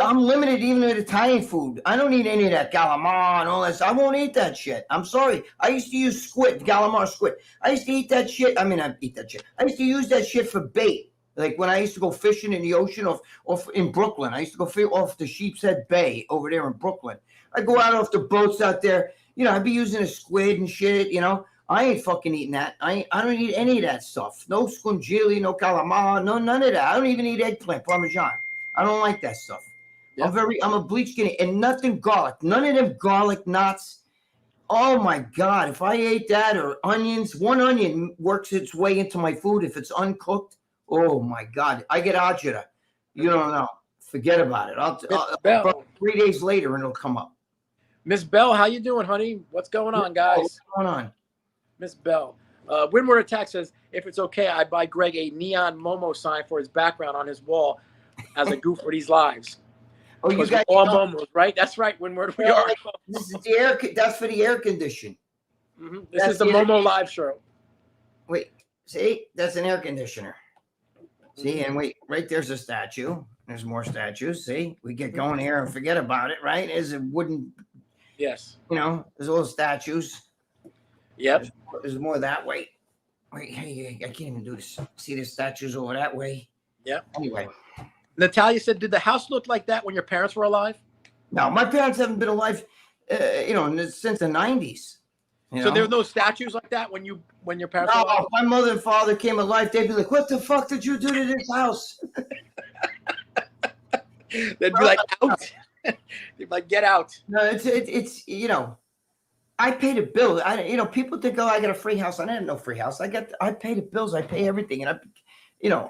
I'm limited even to Italian food. I don't eat any of that calamar and all that. I won't eat that shit. I'm sorry. I used to use calamar squid. I used to eat that shit. I mean, I eat that shit. I used to use that shit for bait. Like when I used to go fishing in the ocean off in Brooklyn. I used to go off the Sheep's Head Bay over there in Brooklyn. I go out off the boats out there. I'd be using a squid and shit, I ain't fucking eating that. I don't eat any of that stuff. No scungilli, no calamar, no none of that. I don't even eat eggplant, parmesan. I don't like that stuff. Yep. I'm a bleached guinea and nothing garlic. None of them garlic knots. Oh my God. If I ate that or onions, one onion works its way into my food if it's uncooked. Oh my God. I get agita. You don't know. Forget about it. I'll 3 days later and it'll come up. Miss Bell, how you doing, honey? What's going on, guys? What's going on? Miss Bell. Windward Attack says, if it's okay, I buy Gregg a neon Momo sign for his background on his wall as a goof for these lives. Oh, you got all Momos, right? That's right, Windward. We are. This is the air. That's for the air condition. Mm-hmm. This is the Momo live show. Wait, see, that's an air conditioner. See, and wait, right there's a statue. There's more statues. See, we get going here and forget about it, right? There's a wooden. Yes. There's little statues. Yep. There's more that way. Wait, hey, I can't even do this. See the statues over that way? Yep. Anyway. Natalia said, did the house look like that when your parents were alive? No, my parents haven't been alive, since the 90s. So there were no statues like that when your parents were alive? No, my mother and father came alive. They'd be like, what the fuck did you do to this house? They'd be like, out. They'd be like, get out. No, it's I pay the bill. People think, oh, I got a free house. I didn't have no free house. I pay the bills. I pay everything. And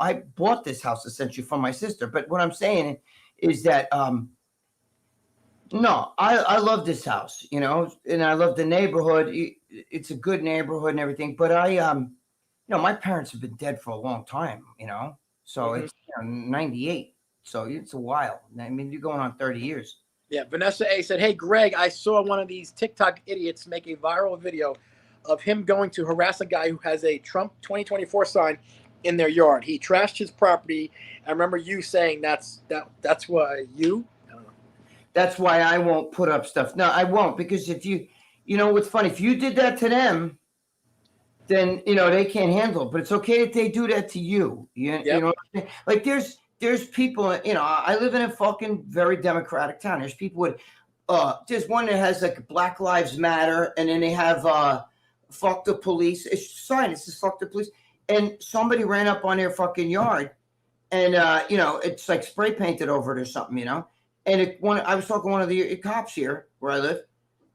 I bought this house essentially from my sister. But what I'm saying is that, no, I love this house, and I love the neighborhood. It's a good neighborhood and everything. But my parents have been dead for a long time, so it's 98. So it's a while. I mean, you're going on 30 years. Yeah. Vanessa A said, hey, Gregg, I saw one of these TikTok idiots make a viral video of him going to harass a guy who has a Trump 2024 sign in their yard. He trashed his property. I remember you saying that's why you. I don't know. That's why I won't put up stuff. No, I won't, because if what's funny, if you did that to them, then they can't handle it. But it's okay if they do that to you. Like there's people. I live in a fucking very democratic town. There's people with there's one that has like Black Lives Matter, and then they have fuck the police. It's sign. It says fuck the police. And somebody ran up on their fucking yard, and it's like spray painted over it or something, And I was talking to one of the cops here where I live,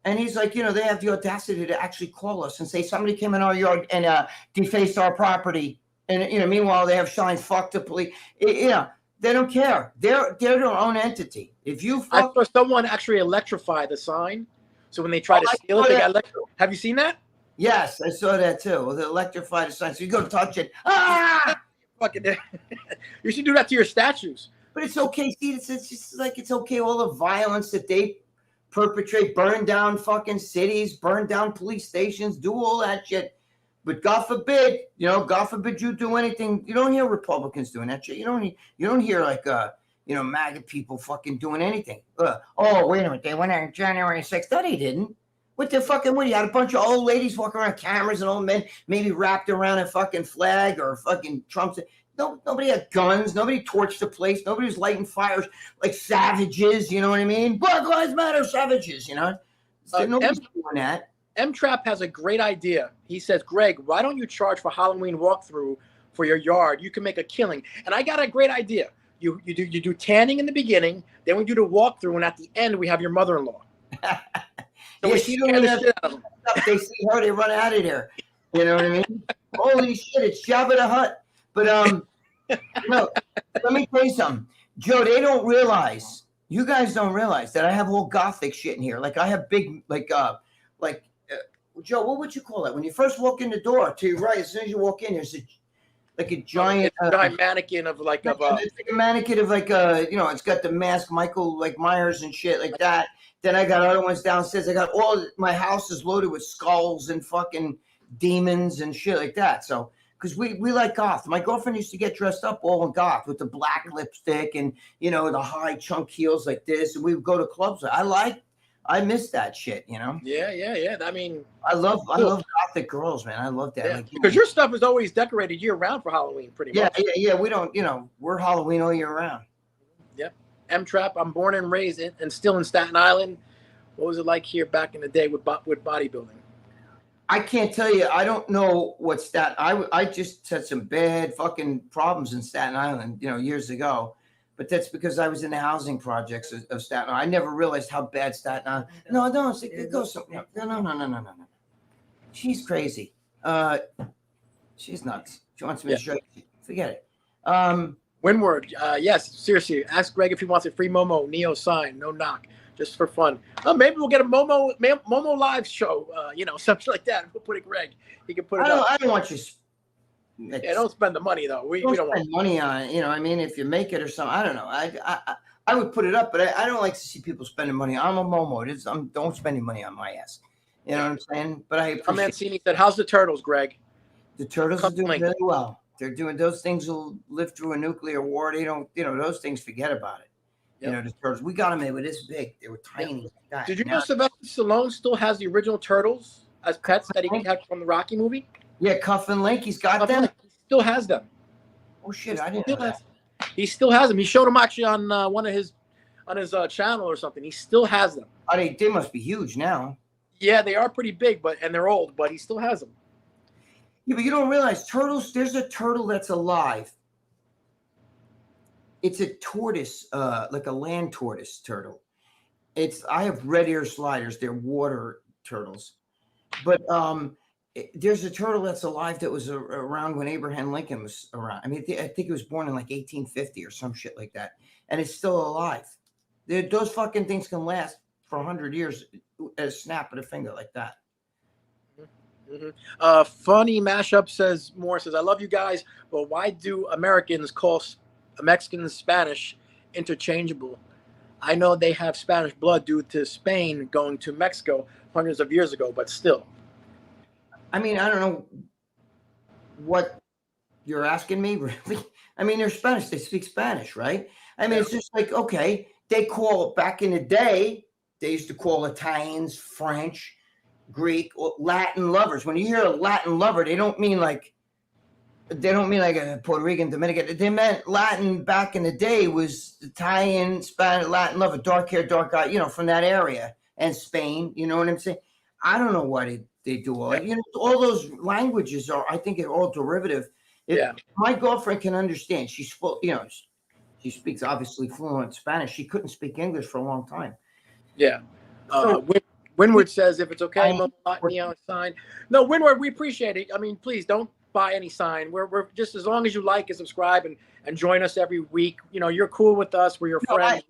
and he's like, they have the audacity to actually call us and say somebody came in our yard and defaced our property, and meanwhile they have signs fuck the police. They don't care. They're their own entity. If you I saw someone actually electrify the sign, so when they try to steal it, they got electrified. Have you seen that? Yes, I saw that too. The electrified sign. So you go to touch it. Ah! Fucking, you should do that to your statues. But it's okay. See, it's just like it's okay. All the violence that they perpetrate, burn down fucking cities, burn down police stations, do all that shit. But God forbid you do anything. You don't hear Republicans doing that shit. You don't hear like MAGA people fucking doing anything. Oh, wait a minute. They went on January 6th. No, they didn't. What the fucking what? You had a bunch of old ladies walking around, cameras and old men, maybe wrapped around a fucking flag or fucking Trump's. No, nobody had guns. Nobody torched the place. Nobody was lighting fires like savages. You know what I mean? Black Lives Matter, savages. You know, so nobody's doing that. M-Trap has a great idea. He says, Gregg, why don't you charge for Halloween walkthrough for your yard? You can make a killing. And I got a great idea. You do tanning in the beginning, then we do the walkthrough, and at the end we have your mother-in-law. So yeah, she don't even have stuff. They see her, they run out of there. You know what I mean? Holy shit, it's Jabba the Hutt. But no, let me tell you something, Joe. They don't realize. You guys don't realize that I have all gothic shit in here. Like I have big, Joe, what would you call it? When you first walk in the door, to your right, as soon as you walk in, there's a giant, giant mannequin of like it's like a mannequin of it's got the mask, Michael like Myers and shit like that. Then I got other ones downstairs. I got my house is loaded with skulls and fucking demons and shit like that. So because we like goth. My girlfriend used to get dressed up all in goth with the black lipstick and the high chunk heels like this, and we would go to clubs. I miss that shit, Yeah. I mean, I love gothic girls, man. I love that. Yeah, because your stuff is always decorated year round for Halloween, pretty much. Yeah. We don't, we're Halloween all year round. Yep. M-Trap. I'm born and raised and still in Staten Island. What was it like here back in the day with bodybuilding? I can't tell you. I don't know what I just had some bad fucking problems in Staten Island, years ago. But that's because I was in the housing projects of Staten Island. I never realized how bad Staten Island. No, it goes something. No. She's crazy. She's nuts. She wants me to show you. Forget it. Windward. Yes, seriously. Ask Gregg if he wants a free Momo Neo sign. No knock. Just for fun. Maybe we'll get a Momo live show. Something like that. We'll put it Gregg. He can put it up. I don't want you. Don't spend the money though. We don't spend money on it. I mean, if you make it or something, I don't know. I would put it up, but I don't like to see people spending money. I'm a Momo. Don't spend any money on my ass. You know what I'm saying? But I appreciate. Mancini said, "How's the turtles, Gregg?" The turtles are doing really well. They're doing those things will live through a nuclear war. They don't, those things. Forget about it. Yep. The turtles. We got them. They were this big. They were tiny. Yep. Did you know Sylvester Stallone still has the original turtles as pets that he had from the Rocky movie? Yeah, Cuff and Link. He's got them. He still has them. Oh shit! I didn't know that. He still has them. He showed them actually on on his channel or something. He still has them. They must be huge now. Yeah, they are pretty big, and they're old, but he still has them. Yeah, but you don't realize turtles. There's a turtle that's alive. It's a tortoise, like a land tortoise turtle. I have red ear sliders. They're water turtles, but there's a turtle that's alive that was around when Abraham Lincoln was around. I mean, I think he was born in like 1850 or some shit like that, and it's still alive. Those fucking things can last for 100 years at a snap of a finger like that. Mm-hmm. Funny mashup says, I love you guys, but why do Americans call Mexicans Spanish interchangeable? I know they have Spanish blood due to Spain going to Mexico hundreds of years ago, but still. I mean, I don't know what you're asking me, really. I mean, they're Spanish. They speak Spanish, right? I mean, it's just like, okay, they call back in the day, they used to call Italians, French, Greek, or Latin lovers. When you hear a Latin lover, they don't mean like a Puerto Rican, Dominican. They meant Latin back in the day was Italian, Spanish, Latin lover, dark hair, dark eye, from that area, and Spain. You know what I'm saying? I don't know what they do. All those languages I think they're all derivative. My girlfriend can understand. She's full, she speaks obviously fluent Spanish. She couldn't speak English for a long time. Yeah. Windward says, if it's okay, neon sign. No, Windward, we appreciate it. I mean, please don't buy any sign. We're just, as long as you like and subscribe and join us every week. You're cool with us. We're your friends.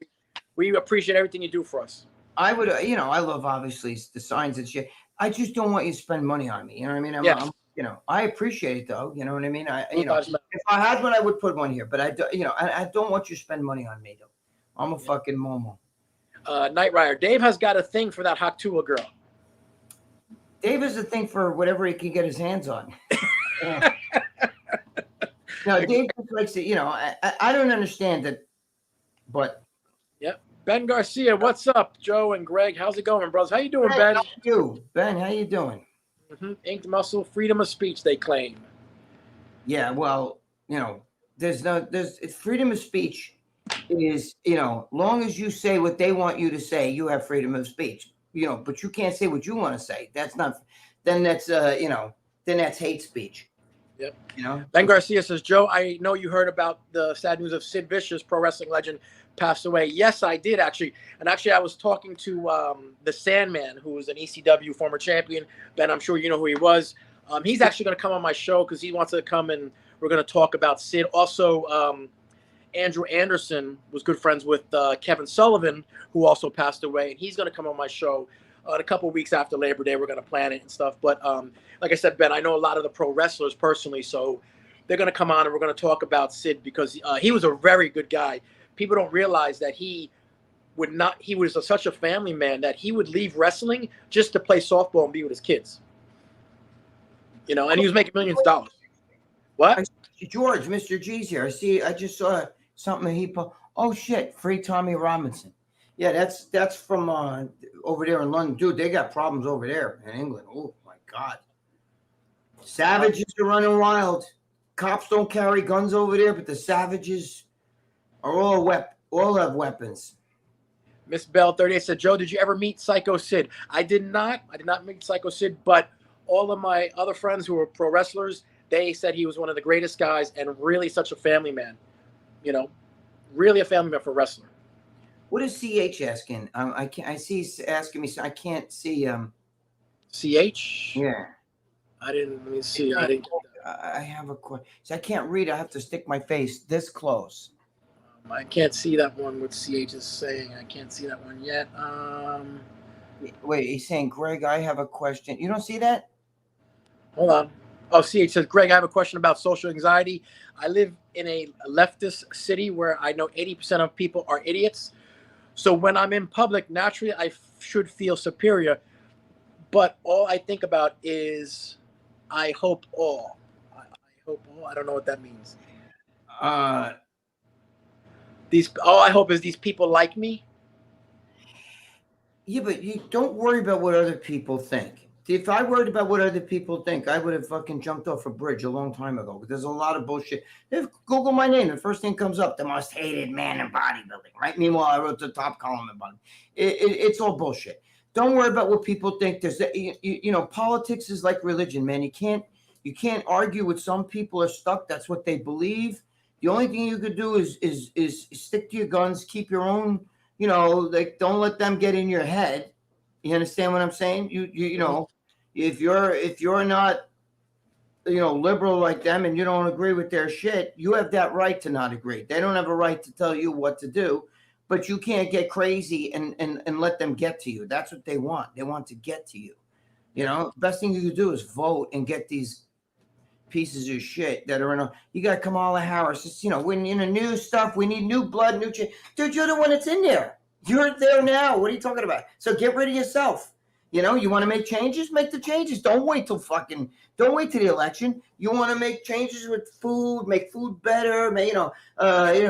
We appreciate everything you do for us. I would, I love obviously the signs and shit. I just don't want you to spend money on me. You know what I mean? I appreciate it though. You know what I mean? If I had one, I would put one here, but I don't want you to spend money on me though. I'm a fucking Momo. Knight Rider. Dave has got a thing for that Hawk-Tuah girl. Dave has a thing for whatever he can get his hands on. No, Dave just likes to, I don't understand that, but. Yep. Ben Garcia, what's up? Joe and Greg, how's it going, bros? How you doing, Ben? How you, Ben? How you doing? Inked muscle, freedom of speech, they claim. Yeah, well, there's freedom of speech is, long as you say what they want you to say, you have freedom of speech. But you can't say what you want to say. That's not. Then that's then that's hate speech. Yep. Ben Garcia says, Joe, I know you heard about the sad news of Sid Vicious, pro wrestling legend, passed away. Yes, I did actually. And actually, I was talking to the Sandman, who was an ECW former champion. Ben, I'm sure you know who he was. He's actually going to come on my show because he wants to come and we're going to talk about Sid. Also, Andrew Anderson was good friends with Kevin Sullivan, who also passed away. And he's going to come on my show in a couple of weeks after Labor Day. We're going to plan it and stuff. But like I said, Ben, I know a lot of the pro wrestlers personally, so they're going to come on and we're going to talk about Sid because he was a very good guy. People don't realize that he was such a family man that he would leave wrestling just to play softball and be with his kids. And he was making millions of dollars. What? George, Mr. G's here. I just saw something he put. Oh shit, free Tommy Robinson. Yeah, that's from over there in London. Dude, they got problems over there in England. Oh my God. Savages are running wild. Cops don't carry guns over there, but the savages are all have weapons. Miss Bell 38 said, Joe, did you ever meet Psycho Sid? I did not. I did not meet Psycho Sid, but all of my other friends who were pro wrestlers, they said he was one of the greatest guys and really such a family man. Really a family man for a wrestler. What is CH asking? I can't. I see he's asking me. So I can't see. CH. Yeah. I didn't. Let me see. I didn't. I have a question. So I can't read. I have to stick my face this close. I can't see that one. What CH is saying. I can't see that one yet. Wait. He's saying, Greg, I have a question. You don't see that? Hold on. Oh, CH says, Greg, I have a question about social anxiety. I live in a leftist city where I know 80% of people are idiots. So when I'm in public, naturally, I should feel superior. But all I think about is, I hope all. I hope all. I don't know what that means. All I hope is these people like me. Yeah, but you don't worry about what other people think. If I worried about what other people think, I would have fucking jumped off a bridge a long time ago. But there's a lot of bullshit. If Google my name, the first thing comes up, the most hated man in bodybuilding, right? Meanwhile, I wrote the top column about it. It's all bullshit. Don't worry about what people think. There's, politics is like religion, man. You can't argue with some people are stuck. That's what they believe. The only thing you could do is stick to your guns, keep your own. Don't let them get in your head. You understand what I'm saying? If you're not, liberal like them and you don't agree with their shit, you have that right to not agree. They don't have a right to tell you what to do, but you can't get crazy and let them get to you. That's what they want. They want to get to you. The best thing you can do is vote and get these pieces of shit that are you got Kamala Harris. It's, when new stuff, we need new blood, new change. Dude, you're the one that's in there. You're there now. What are you talking about? So get rid of yourself. You want to make changes? Make the changes. Don't wait till the election. You want to make changes with food, make food better,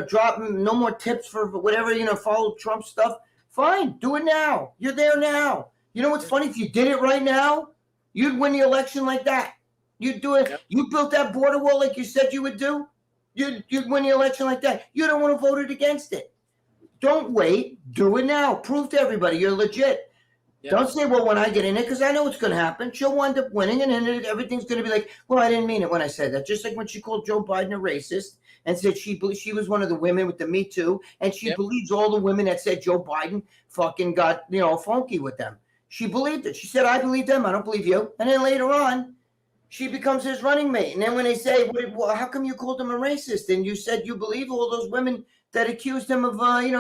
drop no more tips for whatever, follow Trump stuff. Fine. Do it now. You're there now. You know what's funny? If you did it right now, you'd win the election like that. You'd do it. Yep. You built that border wall like you said you would do. You'd win the election like that. You don't want to vote against it. Don't wait. Do it now. Prove to everybody you're legit. Yep. Don't say, well, when I get in it, because I know what's going to happen. She'll wind up winning, and then everything's going to be like, well, I didn't mean it when I said that. Just like when she called Joe Biden a racist and said she was one of the women with the Me Too, and she believes all the women that said Joe Biden fucking got, funky with them. She believed it. She said, I believe them. I don't believe you. And then later on, she becomes his running mate. And then when they say, well, how come you called him a racist? And you said you believe all those women that accused him of,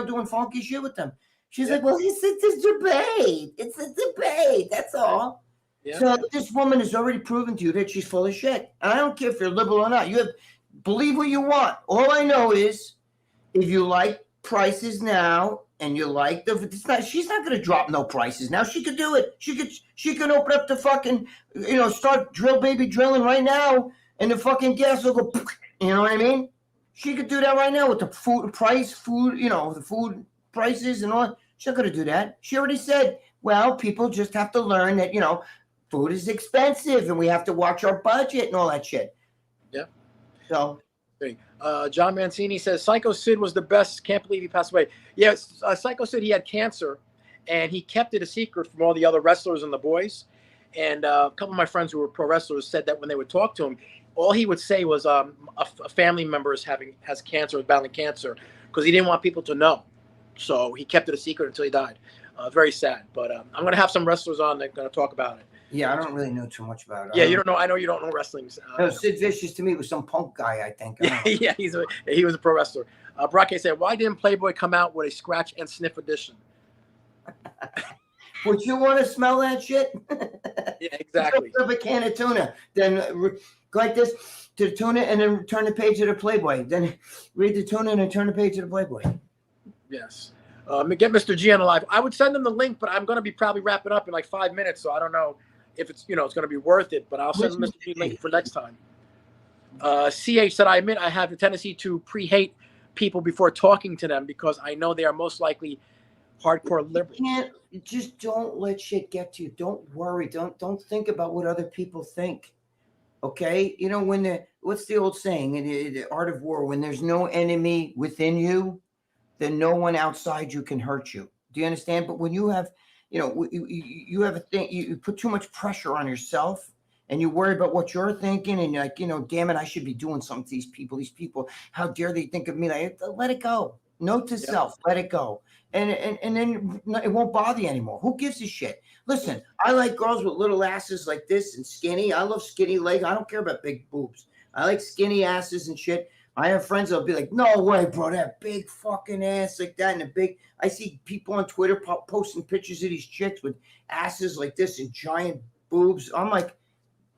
doing funky shit with them. She's like, well, it's a debate. It's a debate. That's all. Yeah. So this woman has already proven to you that she's full of shit. And I don't care if you're liberal or not. Believe what you want. All I know is if you like prices now and you like she's not going to drop no prices now. She could do it. She could open up the fucking, start baby drilling right now and the fucking gas will go, you know what I mean? She could do that right now with the food price, the food prices and all. She's not going to do that. She already said, well, people just have to learn that, food is expensive and we have to watch our budget and all that shit. Yeah. So. John Mancini says, Psycho Sid was the best. Can't believe he passed away. Yes, Psycho Sid, he had cancer, and he kept it a secret from all the other wrestlers and the boys. And a couple of my friends who were pro wrestlers said that when they would talk to him, all he would say was a family member has cancer, is battling cancer, because he didn't want people to know. So he kept it a secret until he died. Very sad. But I'm going to have some wrestlers on that are going to talk about it. Yeah, I don't really know too much about it. Yeah, you don't know. I know you don't know wrestling. No, Sid Vicious to me was some punk guy, I think. Yeah, he was a pro wrestler. Brock said, why didn't Playboy come out with a scratch and sniff edition? Would you want to smell that shit? Yeah, exactly. Of a can of tuna, then go like this to the tuna, and then turn the page to the Playboy. Then read the tuna and then turn the page to the Playboy. Yes. Get Mr. G on the live. I would send them the link, but I'm going to be probably wrapping up in like 5 minutes, so I don't know if it's it's going to be worth it. But I'll send them Mr. G link for next time. CH said, I admit I have the tendency to pre-hate people before talking to them because I know they are most likely hardcore liberals. Just don't let shit get to you. Don't worry. Don't think about what other people think. Okay? What's the old saying in the art of war? When there's no enemy within you, then no one outside you can hurt you. Do you understand? But when you have, you have a thing, you put too much pressure on yourself and you worry about what you're thinking and you're like, damn it, I should be doing something to these people. How dare they think of me? Like, let it go. Note to self, let it go. And then it won't bother you anymore. Who gives a shit? Listen, I like girls with little asses like this and skinny. I love skinny legs. I don't care about big boobs. I like skinny asses and shit. I have friends that'll be like, no way, bro, that big fucking ass like that. And I see people on Twitter posting pictures of these chicks with asses like this and giant boobs. I'm like,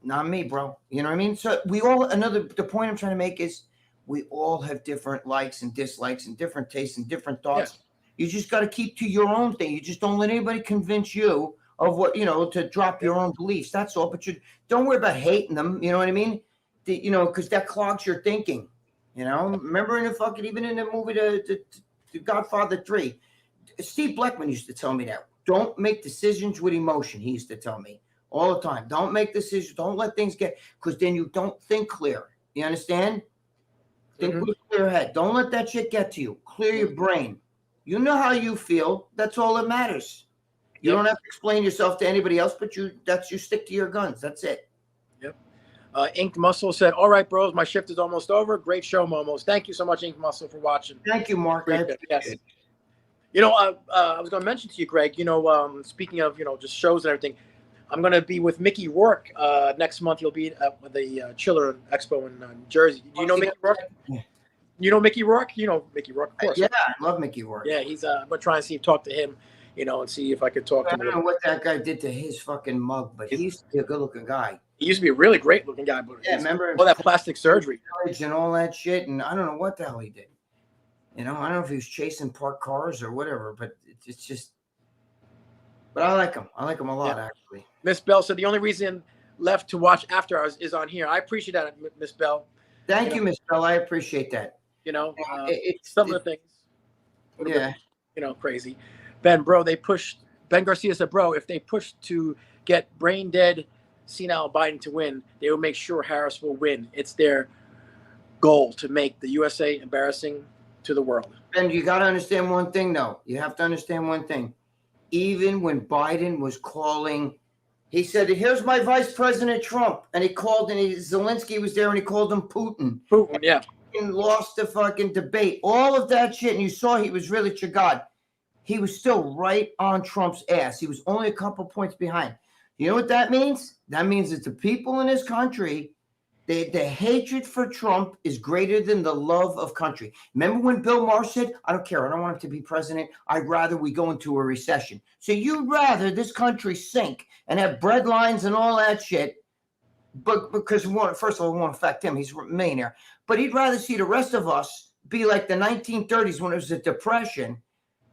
not me, bro. You know what I mean? So the point I'm trying to make is we all have different likes and dislikes and different tastes and different thoughts. Yeah. You just got to keep to your own thing. You just don't let anybody convince you of what, to drop your own beliefs. That's all. But don't worry about hating them. You know what I mean? Because that clogs your thinking. Remember even in the movie, the Godfather 3, Steve Blackman used to tell me that. Don't make decisions with emotion. He used to tell me all the time. Don't make decisions. Don't let things because then you don't think clear. You understand? Think with a clear head. Don't let that shit get to you. Clear your brain. You know how you feel. That's all that matters. You don't have to explain yourself to anybody else, but you stick to your guns. That's it. Yep. Inked Muscle said, all right, bros, my shift is almost over. Great show, Momos. Thank you so much, Inked Muscle, for watching. Thank you, Mark. Yes. I was going to mention to you, Greg, speaking of, just shows and everything, I'm going to be with Mickey Rourke next month. He'll be at the Chiller Expo in Jersey. Do you know Mickey Rourke? Yeah. You know Mickey Rourke? You know Mickey Rourke, of course. Yeah, I love Mickey Rourke. Yeah, he's. I'm going to try and talk to him, and see if I could talk to him. I don't know what that guy did to his fucking mug, but he used to be a good-looking guy. He used to be a really great-looking guy, but remember all that plastic surgery and all that shit, and I don't know what the hell he did. I don't know if he was chasing parked cars or whatever, but it's just. But I like him. I like him a lot, actually. Miss Bell said the only reason left to watch After Hours is on here. I appreciate that, Miss Bell. Thank you, Miss Bell. I appreciate that. Some of the things. Yeah. Crazy. Ben Garcia said, bro, if they push to get brain dead, senile Biden to win, they will make sure Harris will win. It's their goal to make the USA embarrassing to the world. Ben, you got to understand one thing, though. You have to understand one thing. Even when Biden was calling, he said, here's my Vice President Trump. And he called, and Zelensky was there, and he called him Putin. Putin, yeah. And lost the fucking debate. All of that shit. And you saw he was really chagad. He was still right on Trump's ass. He was only a couple points behind. You know what that means? That means that the people in this country, the hatred for Trump is greater than the love of country. Remember when Bill Maher said, I don't care. I don't want him to be president. I'd rather we go into a recession. So you'd rather this country sink and have bread lines and all that shit. But because first of all, it won't affect him. He's a millionaire. But he'd rather see the rest of us be like the 1930s when it was a depression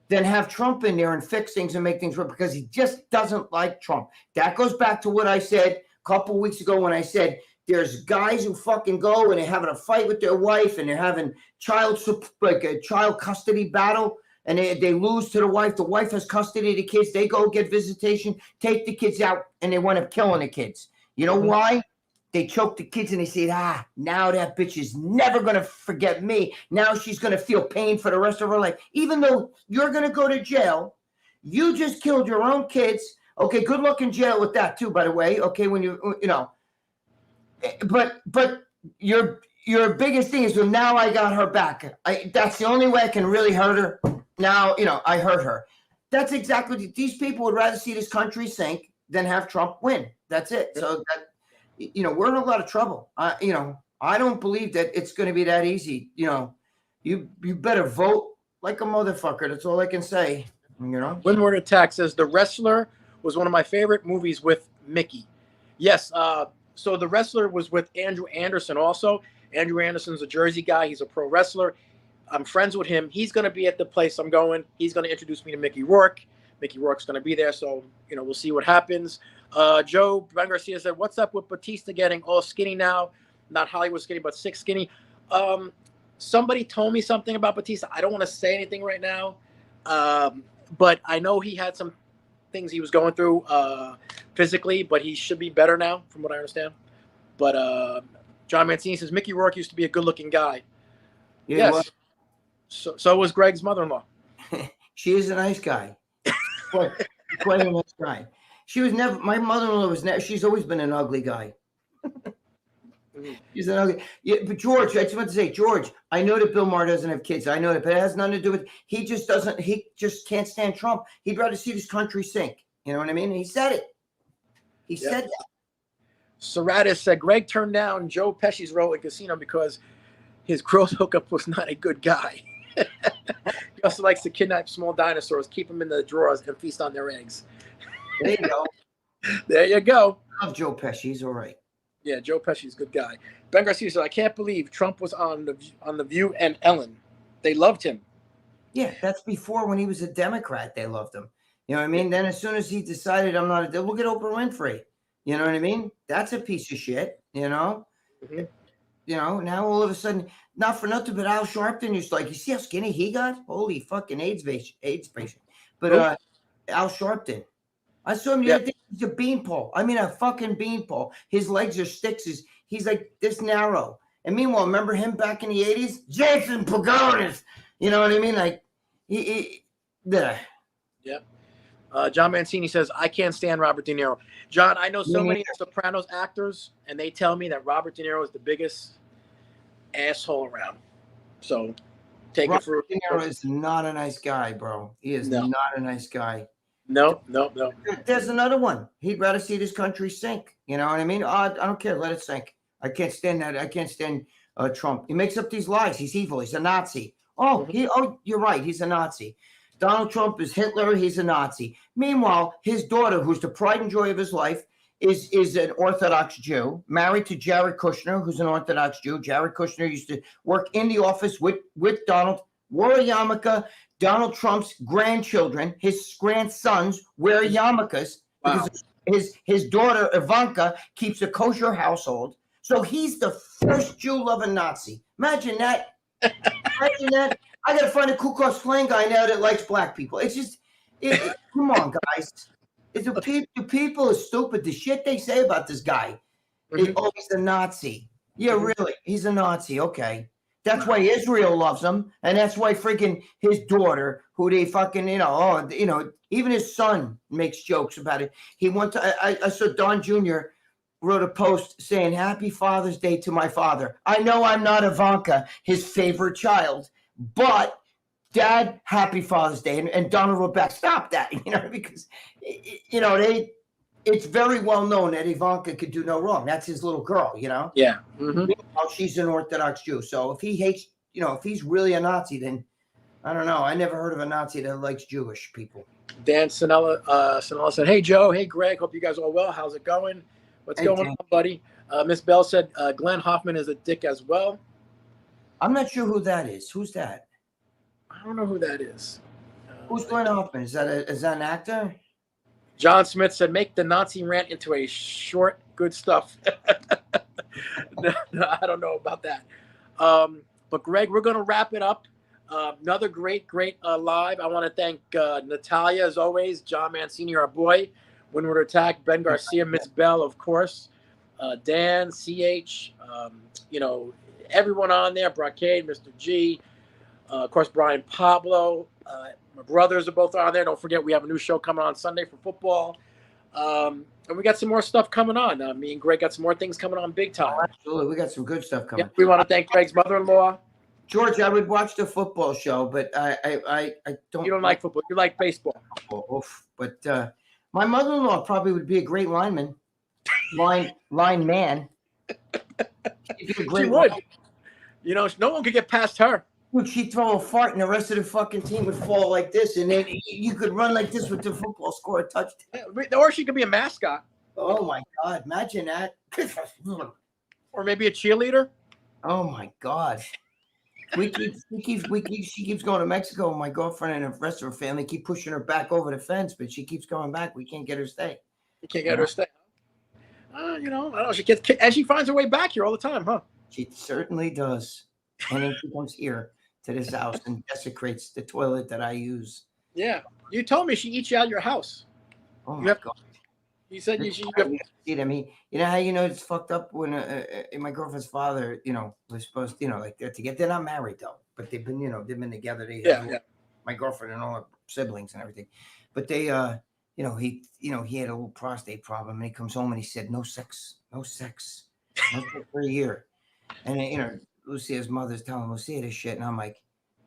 than have Trump in there and fix things and make things work because he just doesn't like Trump. That goes back to what I said a couple of weeks ago when I said there's guys who fucking go and they're having a fight with their wife and they're having child custody battle and they lose to the wife. The wife has custody of the kids. They go get visitation, take the kids out, and they wind up killing the kids. You know why? They choke the kids and they say, now that bitch is never going to forget me. Now she's going to feel pain for the rest of her life. Even though you're going to go to jail, you just killed your own kids. Okay, good luck in jail with that too, by the way. Okay, when you know. But your biggest thing is, well, now I got her back. That's the only way I can really hurt her. Now, I hurt her. That's exactly, these people would rather see this country sink than have Trump win. That's it. So that, we're in a lot of trouble. I don't believe that it's going to be that easy. You better vote like a motherfucker. That's all I can say. Windward Attack says The Wrestler was one of my favorite movies with Mickey. Yes. So The Wrestler was with Andrew Anderson also. Andrew Anderson's a Jersey guy. He's a pro wrestler. I'm friends with him. He's going to be at the place I'm going. He's going to introduce me to Mickey Rourke. Mickey Rourke's going to be there. So, we'll see what happens. Joe Ben Garcia said, what's up with Batista getting all skinny now? Not Hollywood skinny, but sick skinny. Somebody told me something about Batista. I don't want to say anything right now. But I know he had some things he was going through physically, but he should be better now, from what I understand. But John Mancini says Mickey Rourke used to be a good-looking guy. Yeah, yes. So was Greg's mother-in-law. She is a nice guy. Quite a nice guy. She was never. My mother-in-law was never. She's always been an ugly guy. He's an ugly. Yeah, but George, I just want to say, George, I know that Bill Maher doesn't have kids. I know that, but it has nothing to do with. He just doesn't. He just can't stand Trump. He'd rather see this country sink. You know what I mean? And he said it. He said that. Serratis said Gregg turned down Joe Pesci's role in Casino because his gross hookup was not a good guy. He also likes to kidnap small dinosaurs, keep them in the drawers, and feast on their eggs. There you go. There you go. I love Joe Pesci. He's all right. Yeah, Joe Pesci's a good guy. Ben Garcia said, I can't believe Trump was on the View and Ellen. They loved him. Yeah, that's before when he was a Democrat. They loved him. You know what I mean? Then as soon as he decided I'm not a, look at Oprah Winfrey. You know what I mean? That's a piece of shit. Mm-hmm. Now all of a sudden, not for nothing, but Al Sharpton used to you see how skinny he got? Holy fucking AIDS patient. But Al Sharpton, I saw him the other day. He's a beanpole. I mean, a fucking beanpole. His legs are sticks. He's like this narrow. And meanwhile, remember him back in the 80s? Jason Pagonis. You know what I mean? Like, Yeah. John Mancini says, I can't stand Robert De Niro. John, I know so many Sopranos actors, and they tell me that Robert De Niro is the biggest asshole around. So take it for Robert De Niro is not a nice guy, bro. He is not a nice guy. No. There's another one. He'd rather see this country sink. You know what I mean? I don't care. Let it sink. I can't stand that. I can't stand Trump. He makes up these lies. He's evil. He's a Nazi. You're right. He's a Nazi. Donald Trump is Hitler. He's a Nazi. Meanwhile, his daughter, who's the pride and joy of his life, is an Orthodox Jew, married to Jared Kushner, who's an Orthodox Jew. Jared Kushner used to work in the office with Donald. Wore a yarmulke. Donald Trump's grandchildren, his grandsons, wear yarmulkes because his daughter Ivanka keeps a kosher household. So he's the first Jew-loving Nazi. Imagine that. I got to find a Ku Klux Klan guy now that likes black people. It's just, come on, guys. The people are stupid. The shit they say about this guy. He's a Nazi. Yeah, really. He's a Nazi. Okay. That's why Israel loves him, and that's why freaking his daughter, who they fucking, even his son makes jokes about it. I saw Don Jr. wrote a post saying, "Happy Father's Day to my father. I know I'm not Ivanka, his favorite child, but Dad, happy Father's Day." And Donald wrote back, "Stop that," because it's very well known that Ivanka could do no wrong. That's his little girl, Yeah. Mm-hmm. She's an Orthodox Jew. So if he hates, if he's really a Nazi, then I don't know. I never heard of a Nazi that likes Jewish people. Dan Sinella said, "Hey, Joe. Hey, Greg. Hope you guys are all well. How's it going? What's going on, buddy?" Miss Bell said, Glenn Hoffman is a dick as well. I'm not sure who that is. Who's that? I don't know who that is. Who's Glenn Hoffman? Is that an actor? John Smith said, make the Nazi rant into a short, good stuff. No, I don't know about that. But Greg, we're going to wrap it up. Another great live. I want to thank Natalia, as always, John Mancini, our boy, Windward Attack, Ben Garcia, Miss Bell, of course, Dan, CH, everyone on there, Brocade, Mr. G, of course, Brian Pablo. My brothers are both on there. Don't forget, we have a new show coming on Sunday for football. And we got some more stuff coming on. Me and Greg got some more things coming on big time. Oh, absolutely. We got some good stuff coming. Yeah, we want to thank Greg's mother-in-law. George, I would watch the football show, but I don't. You don't like football. You like baseball. Oof. But my mother-in-law probably would be a great lineman. Line man. She would. No one could get past her. Dude, she'd throw a fart and the rest of the fucking team would fall like this, and then you could run like this with the football, score a touchdown. Or she could be a mascot. Oh my God, imagine that. Or maybe a cheerleader. Oh my God. She keeps going to Mexico. My girlfriend and the rest of her family keep pushing her back over the fence, but she keeps going back. We can't get her to stay. You can't get her to stay. I don't know. She gets kicked, and she finds her way back here all the time, huh? She certainly does. And then she comes here to this house and desecrates the toilet that I use. Yeah, you told me she eats you out of your house. Oh my God. You said you see it. I mean, you know how it's fucked up when my girlfriend's father, was supposed to, like to get. They're not married though, but they've been together. My girlfriend and all her siblings and everything, but they, he had a little prostate problem, and he comes home and he said, no sex for a year, and then, Lucia's mother's telling Lucia this shit, and I'm like,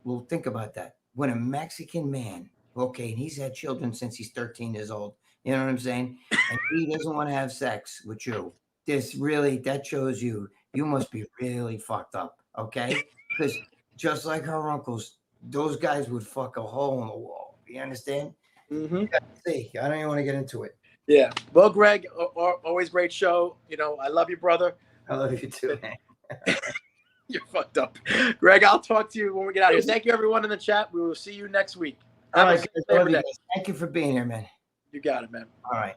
well, think about that. When a Mexican man, okay, and he's had children since he's 13 years old. You know what I'm saying? And he doesn't want to have sex with you. That shows you must be really fucked up, okay? Because just like her uncles, those guys would fuck a hole in the wall. You understand? Mm-hmm. See, I don't even want to get into it. Yeah. Well, Greg, always great show. I love you, brother. I love you too, man. You're fucked up. Greg, I'll talk to you when we get out of here. Thank you, everyone in the chat. We will see you next week. All right, guys. Thank you for being here, man. You got it, man. All right.